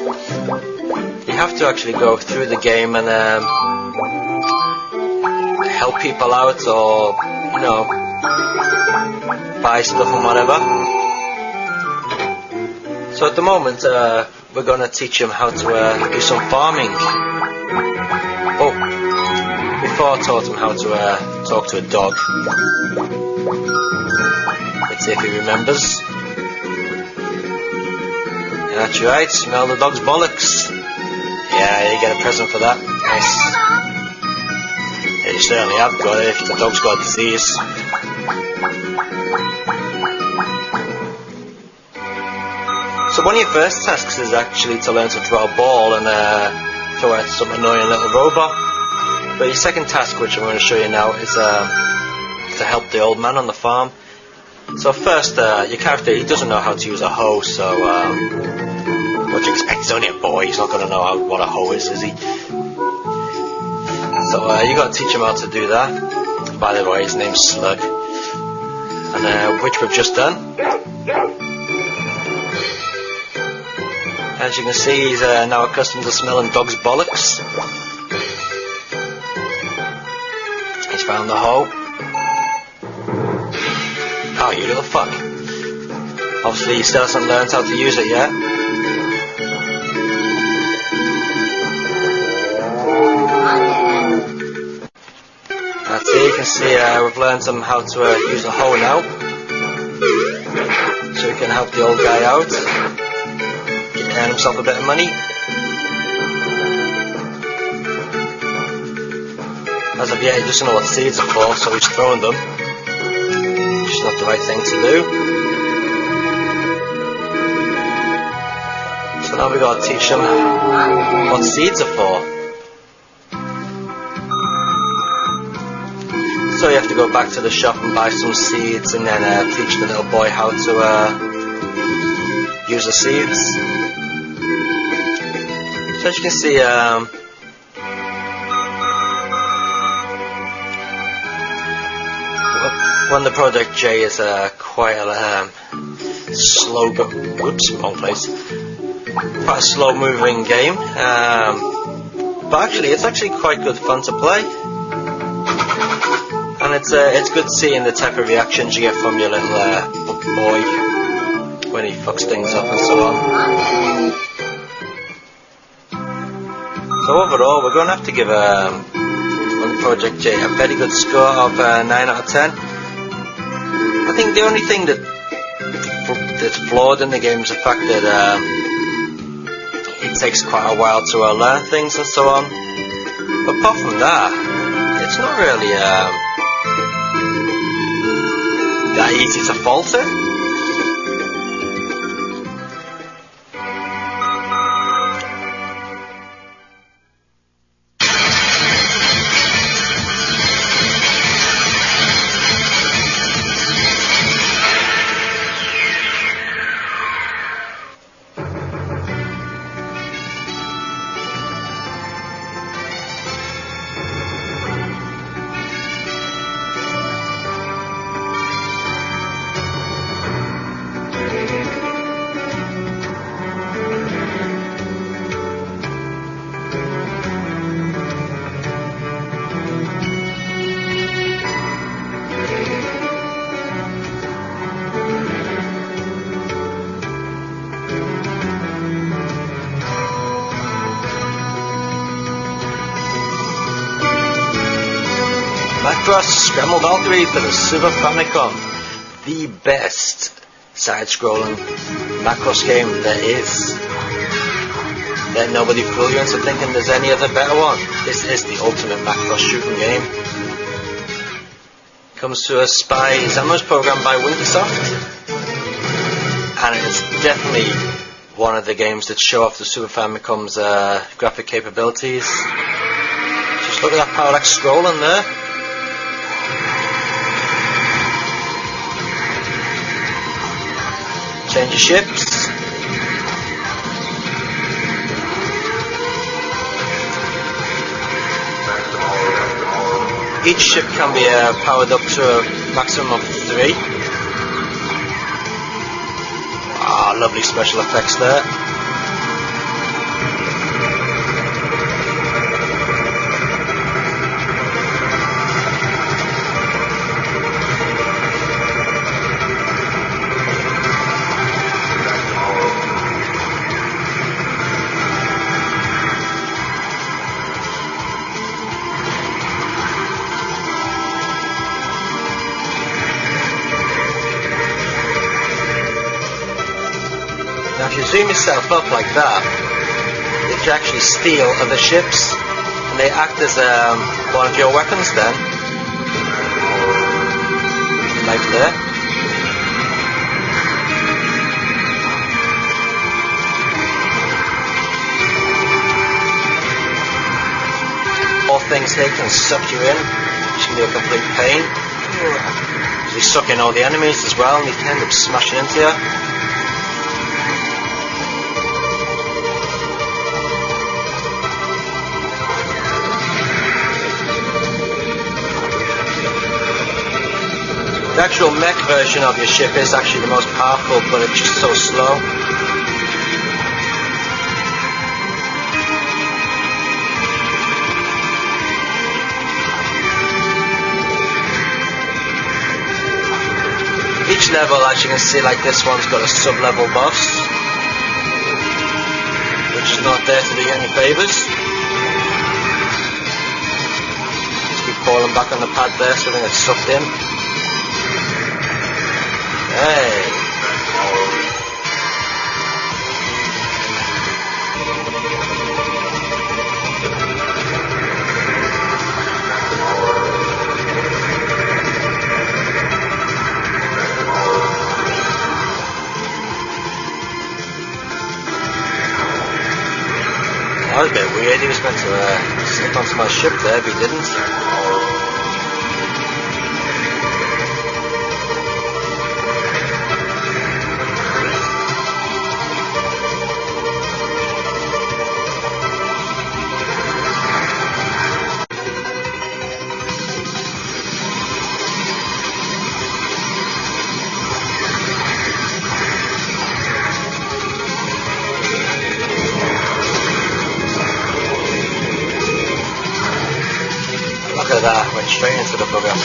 [SPEAKER 1] you have to actually go through the game and help people out, or you know, buy stuff and whatever. So at the moment we're going to teach him how to do some farming. Oh, before I taught him how to talk to a dog. Let's see if he remembers. Yeah, that's right, smell the dog's bollocks. Yeah, you get a present for that. Nice. Yeah, you certainly have got it if the dog's got a disease. So one of your first tasks is actually to learn to throw a ball and throw at some annoying little robot. But your second task, which I'm going to show you now, is to help the old man on the farm. So first, your character, he doesn't know how to use a hoe, so what do you expect? He's only a boy, he's not going to know what a hoe is he? So you got to teach him how to do that. By the way, his name's Slug. And which we've just done. As you can see, he's now accustomed to smelling dogs' bollocks. He's found the hoe. Oh, you little fuck. Obviously, he still hasn't learned how to use it yet. That's it, you can see we've learned him how to use a hoe now. So he can help the old guy out. Earn himself a bit of money. As of yet, he doesn't know what seeds are for, so he's throwing them. Which is not the right thing to do. So now we've got to teach him what seeds are for. So you have to go back to the shop and buy some seeds, and then teach the little boy how to use the seeds. So as you can see, when the Project J is quite a slow, whoops, wrong place. Quite a slow-moving game, but actually, it's actually quite good fun to play, and it's good seeing the type of reactions you get from your little boy when he fucks things up and so on. So overall, we're going to have to give Project J a very good score of 9 out of 10. I think the only thing that's flawed in the game is the fact that it takes quite a while to learn things and so on. But apart from that, it's not really that easy to fault it. Scramble Valkarie for the Super Famicom, the best side-scrolling Macross game there is. Let nobody fool you into thinking there's any other better one. This is the ultimate Macross shooting game. Comes to us by Zamo's programmed by Wintersoft, and it's definitely one of the games that show off the Super Famicom's graphic capabilities. Just look at that parallax scrolling there. Change your ships. Each ship can be powered up to a maximum of 3. Ah, lovely special effects there. Now if you zoom yourself up like that, you can actually steal other ships, and they act as one of your weapons then. Like there. All things here can suck you in, which can be a complete pain. They suck in all the enemies as well, and they end up smashing into you. The actual mech version of your ship is actually the most powerful, but it's just so slow. Each level, as you can see, like this one's got a sub-level boss, which is not there to do you any favours. Just keep falling back on the pad there so then it's sucked in. Hey! That was a bit weird. He was meant to slip onto my ship there, but he didn't. Look at that, went straight into the bugger.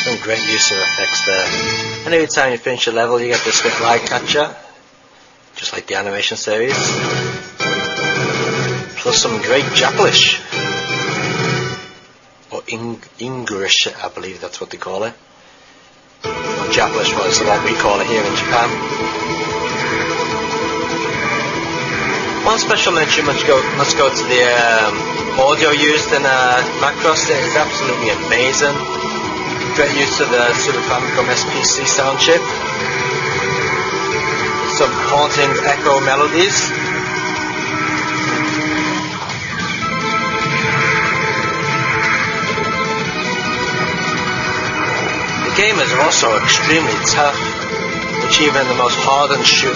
[SPEAKER 1] Some great use of effects there. And every time you finish a level you get this little eye catcher, just like the animation series. Plus some great Japlish. Or English, I believe that's what they call it. Or Japlish was what we call it here in Japan. One special mention must go to the audio used in Macross. It is absolutely amazing. Great use of the Super Famicom SPC sound chip. Some haunting echo melodies. The game is also extremely tough, which even the most hardened shooting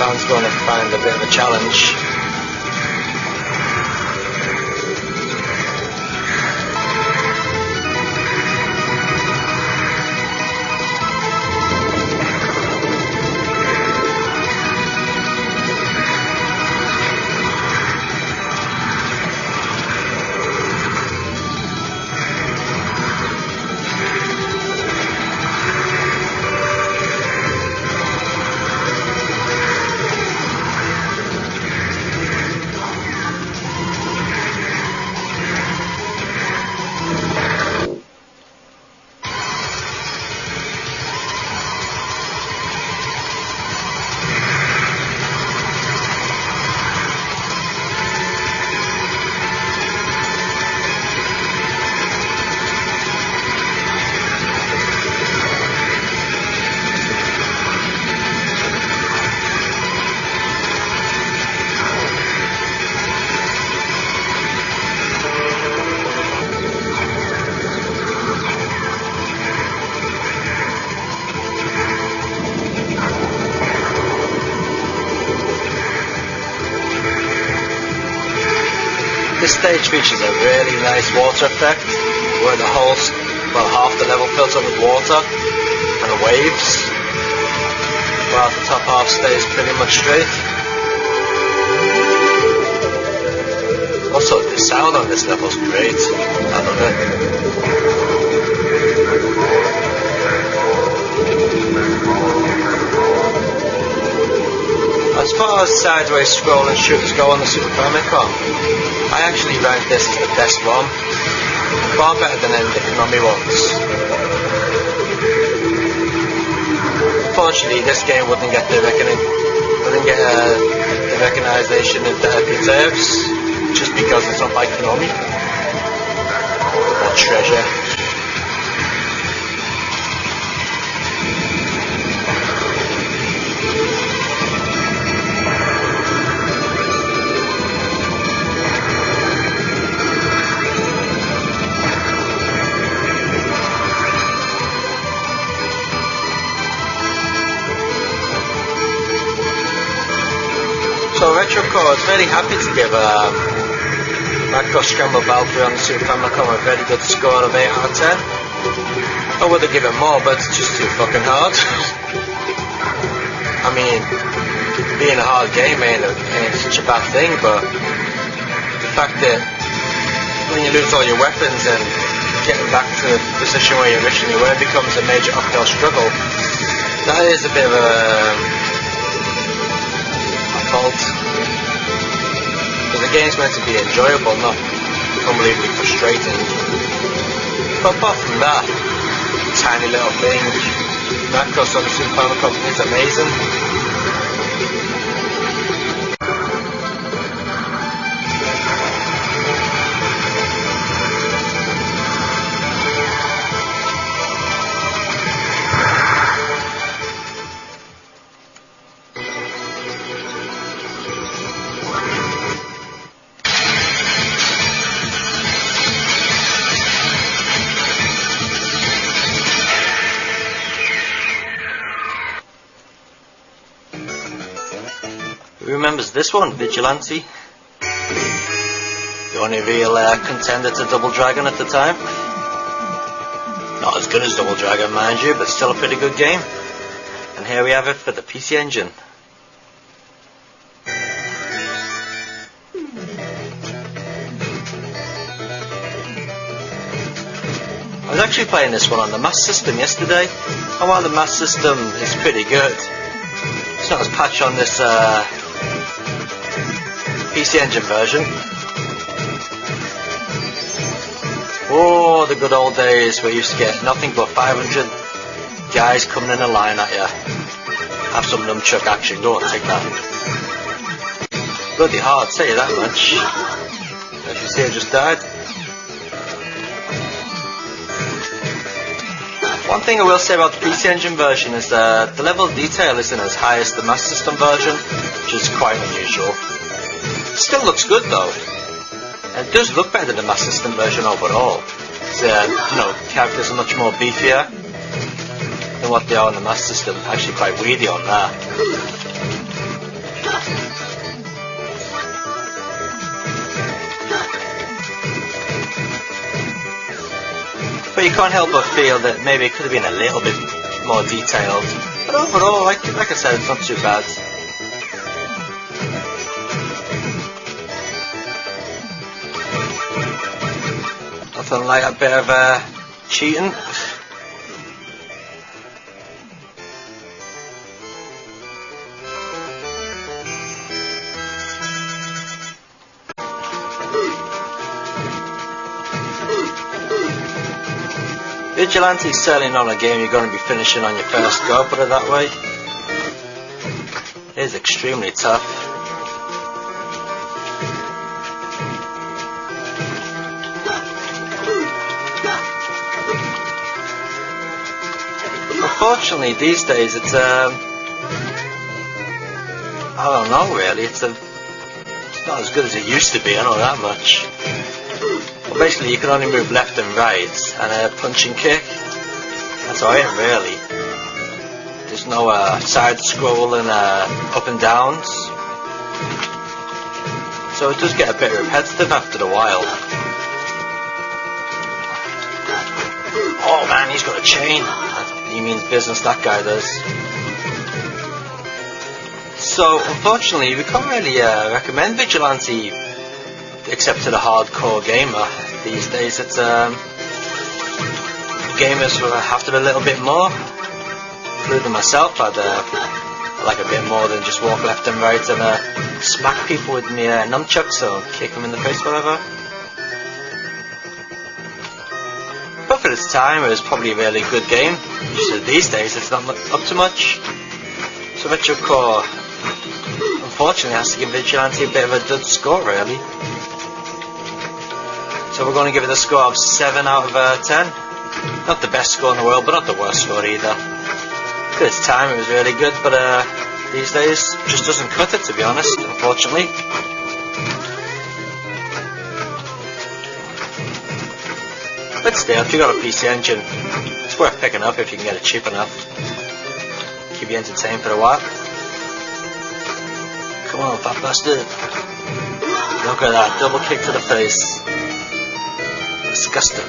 [SPEAKER 1] fans going to find a bit of a challenge. This stage features a really nice water effect, where the whole, half the level fills up with water and waves, while the top half stays pretty much straight. Also, the sound on this level is great. I love it. As far as sideways scrolling shooters go on the Super Famicom, I actually rank this as the best one. Far better than any of the Konami ones. Unfortunately, this game wouldn't get the recognition it deserves, just because it's not like Konami or Treasure. So Retrocore is very happy to give Scramble Valkarie on the Super Famicom a very good score of 8 out of 10. I would have given more, but it's just too fucking hard. I mean, being a hard game ain't such a bad thing, but the fact that when you lose all your weapons and getting back to the position where you originally were becomes a major uphill struggle, that is a bit of a fault. Because the game's meant to be enjoyable, not unbelievably frustrating. But apart from that tiny little thing, Macross on the Super Famicom is amazing. Who remembers this one? Vigilante? The only real contender to Double Dragon at the time. Not as good as Double Dragon, mind you, but still a pretty good game. And here we have it for the PC Engine. I was actually playing this one on the Master System yesterday, and while the Master System is pretty good, it's not as patched on this PC Engine version. Oh, the good old days where you used to get nothing but 500 guys coming in a line at you. Have some nunchuck action, go on, take that. Bloody hard, say you that much. As you see, I just died. One thing I will say about the PC Engine version is that the level of detail isn't as high as the Master System version, which is quite unusual. It still looks good though. And it does look better than the Master System version overall. So, characters are much more beefier than what they are on the Master System. Actually quite weedy on that. But you can't help but feel that maybe it could have been a little bit more detailed. But overall, like I said, it's not too bad. Nothing like a bit of cheating. Vigilante is certainly not a game you're going to be finishing on your first go, put it that way. It is extremely tough. Unfortunately, these days it's I don't know really. It's not as good as it used to be. I know that much. Well, basically, you can only move left and right, and a punch and kick. That's all it really. There's no side scroll and up and downs. So it does get a bit repetitive after a while. Oh man, he's got a chain. He means business, that guy does. So, unfortunately, we can't really recommend Vigilante except to the hardcore gamer. These days, it's gamers will have to be a little bit more. Including myself, I'd I like a bit more than just walk left and right and smack people with my nunchucks or kick them in the face, whatever. But for its time, it was probably a really good game. Just these days, it's not up to much. So Retro Core, unfortunately, has to give Vigilante a bit of a dud score, really. So we're going to give it a score of 7 out of 10. Not the best score in the world, but not the worst score either. For its time, it was really good, but these days, just doesn't cut it, to be honest, unfortunately. But still, if you've got a PC Engine, it's worth picking up if you can get it cheap enough. Keep you entertained for a while. Come on, fat bastard. Look at that, double kick to the face. Disgusting.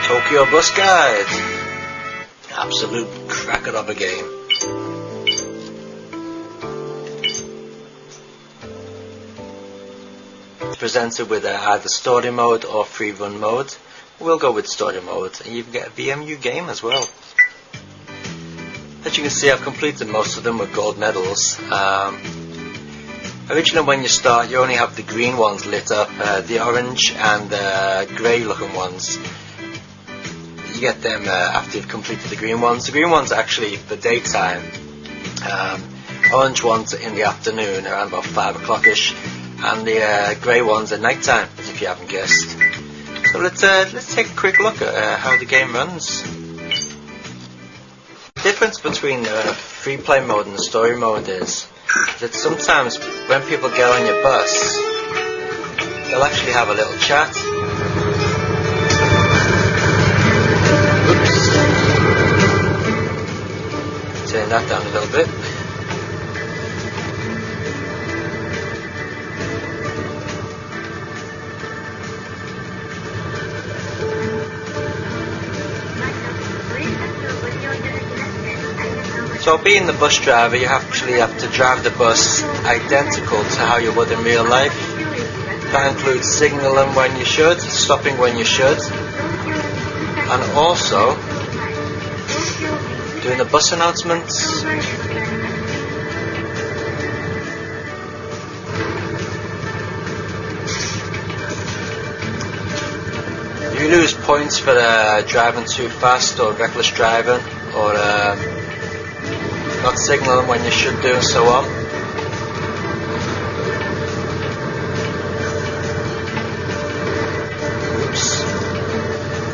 [SPEAKER 1] Tokyo Bus Guide. Absolute cracker of a game. It's presented with either story mode or free run mode. We'll go with story mode, and you can get a VMU game as well. As you can see, I've completed most of them with gold medals. Originally when you start, you only have the green ones lit up, the orange and the grey looking ones. You get them after you've completed the green ones. The green ones are actually for daytime. Orange ones are in the afternoon, around about 5 o'clock-ish, and the grey ones are nighttime, as if you haven't guessed. So let's take a quick look at how the game runs. The difference between free play mode and the story mode is that sometimes when people get on your bus, they'll actually have a little chat. Turn that down a little bit. So being the bus driver, you actually have to drive the bus identical to how you would in real life. That includes signalling when you should, stopping when you should, and also doing the bus announcements. You lose points for driving too fast or reckless driving, or not signalling when you should do, and so on. Oops.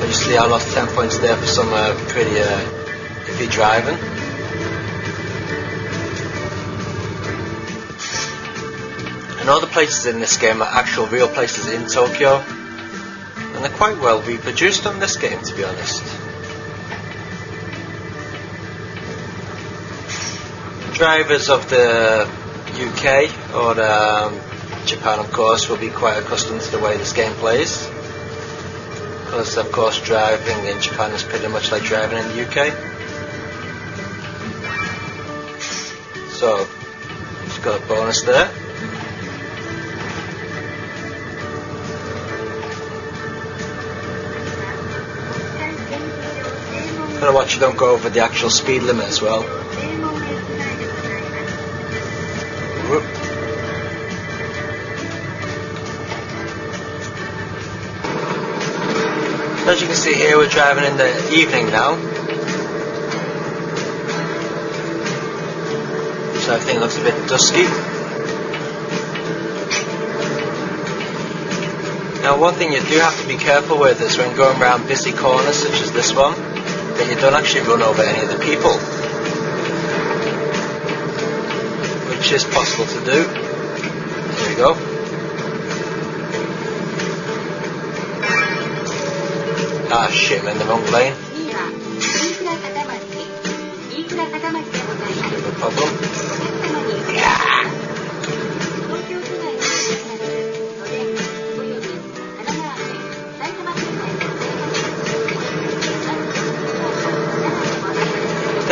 [SPEAKER 1] Obviously I lost 10 points there for some pretty iffy driving. And all the places in this game are actual real places in Tokyo, and they're quite well reproduced on this game, to be honest. Drivers of the UK or Japan, of course, will be quite accustomed to the way this game plays, because of course driving in Japan is pretty much like driving in the UK. So just got a bonus there. Gotta watch you don't go over the actual speed limit as well. Whoop. As you can see here, we're driving in the evening now, so everything looks a bit dusky. Now one thing you do have to be careful with is when going around busy corners such as this one, that you don't actually run over any of the people, which is possible to do. There we go. Ah shit, I'm in the wrong lane. No problem. Yeah.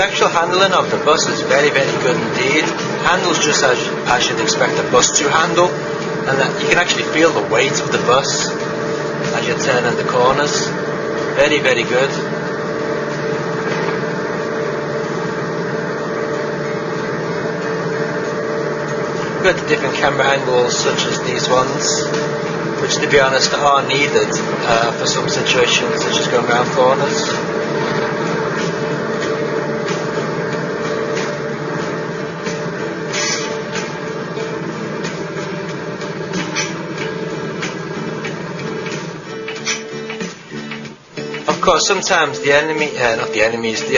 [SPEAKER 1] the actual handling of the bus is very, very good indeed. Handles just as you'd expect a bus to handle, and that you can actually feel the weight of the bus as you turn in the corners. Very, very good. We've got the different camera angles such as these ones, which to be honest are needed for some situations such as going around corners. Of course, sometimes the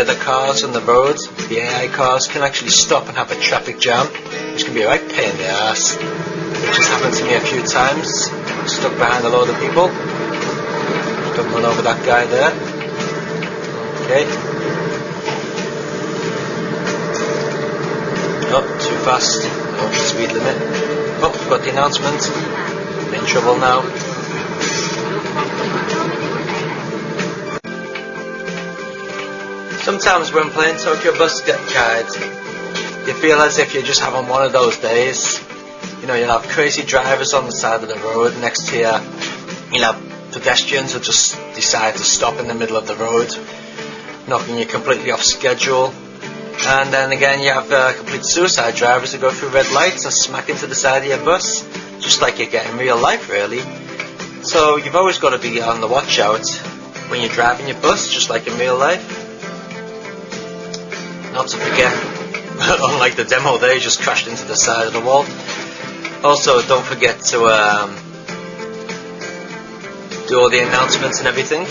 [SPEAKER 1] other cars on the road, the AI cars, can actually stop and have a traffic jam, which can be a right pain in the ass. It just happened to me a few times. Stuck behind a load of people. Don't run over that guy there. Okay. Oh, too fast. Over the speed limit. Oh, got the announcement. I'm in trouble now. Sometimes when playing Tokyo Bus Guide, you feel as if you're just having one of those days. You know, you'll have crazy drivers on the side of the road next to you. You'll have pedestrians who just decide to stop in the middle of the road, knocking you completely off schedule. And then again, you have complete suicide drivers who go through red lights and smack into the side of your bus, just like you get in real life, really. So you've always got to be on the watch out when you're driving your bus, just like in real life. Not to forget, unlike the demo there, you just crashed into the side of the wall. Also, don't forget to do all the announcements and everything.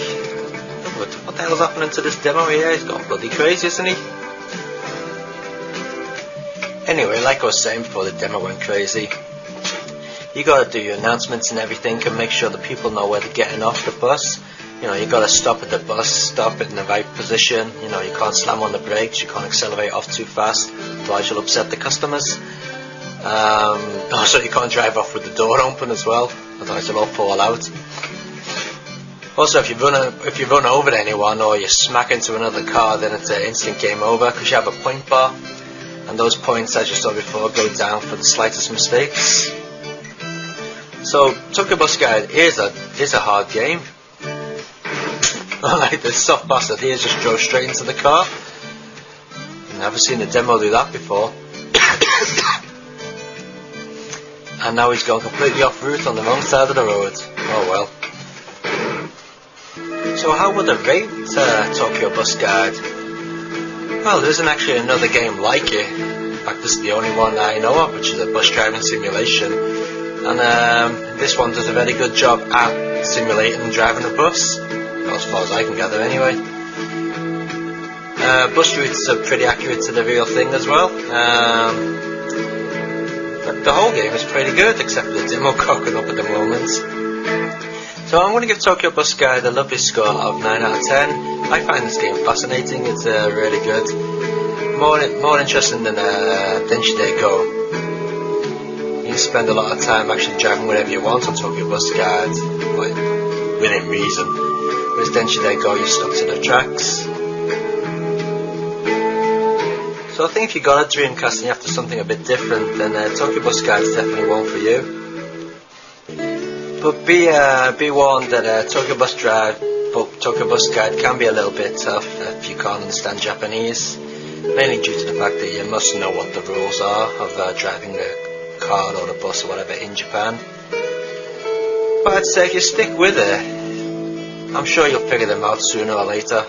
[SPEAKER 1] What the hell's happening to this demo here? He's gone bloody crazy, isn't he? Anyway, like I was saying before the demo went crazy, you gotta do your announcements and everything and make sure that people know where they're getting off the bus. You know, you gotta stop at the bus, stop it in the right position. You know, you can't slam on the brakes, you can't accelerate off too fast, otherwise you'll upset the customers. Also, you can't drive off with the door open as well, otherwise they'll all fall out. Also, if you run over anyone or you smack into another car, then it's an instant game over because you have a point bar, and those points, as you saw before, go down for the slightest mistakes. So, Tokyo Bus Guide is a hard game. Like this soft bastard here just drove straight into the car. I've never seen a demo do that before. And now he's gone completely off route on the wrong side of the road. Oh well. So how would I rate Tokyo Bus Guide? Well, there isn't actually another game like it. In fact, this is the only one I know of, which is a bus driving simulation. And this one does a very good job at simulating driving a bus. As far as I can gather anyway. Bus routes are pretty accurate to the real thing as well. But the whole game is pretty good, except for the demo cocking up at the moment. So I'm going to give Tokyo Bus Guide a lovely score of 9 out of 10. I find this game fascinating, it's really good. More interesting than Denshide Go. You can spend a lot of time actually driving wherever you want on Tokyo Bus Guide, like, within reason. Whereas Denshide Go, you're stuck to the tracks. So I think if you got a Dreamcast and you're after something a bit different, then Tokyo Bus Guide is definitely one for you. But be warned that Tokyo Bus Guide can be a little bit tough if you can't understand Japanese, mainly due to the fact that you must know what the rules are of driving the car or the bus or whatever in Japan. But I'd say if you stick with it, I'm sure you'll figure them out sooner or later.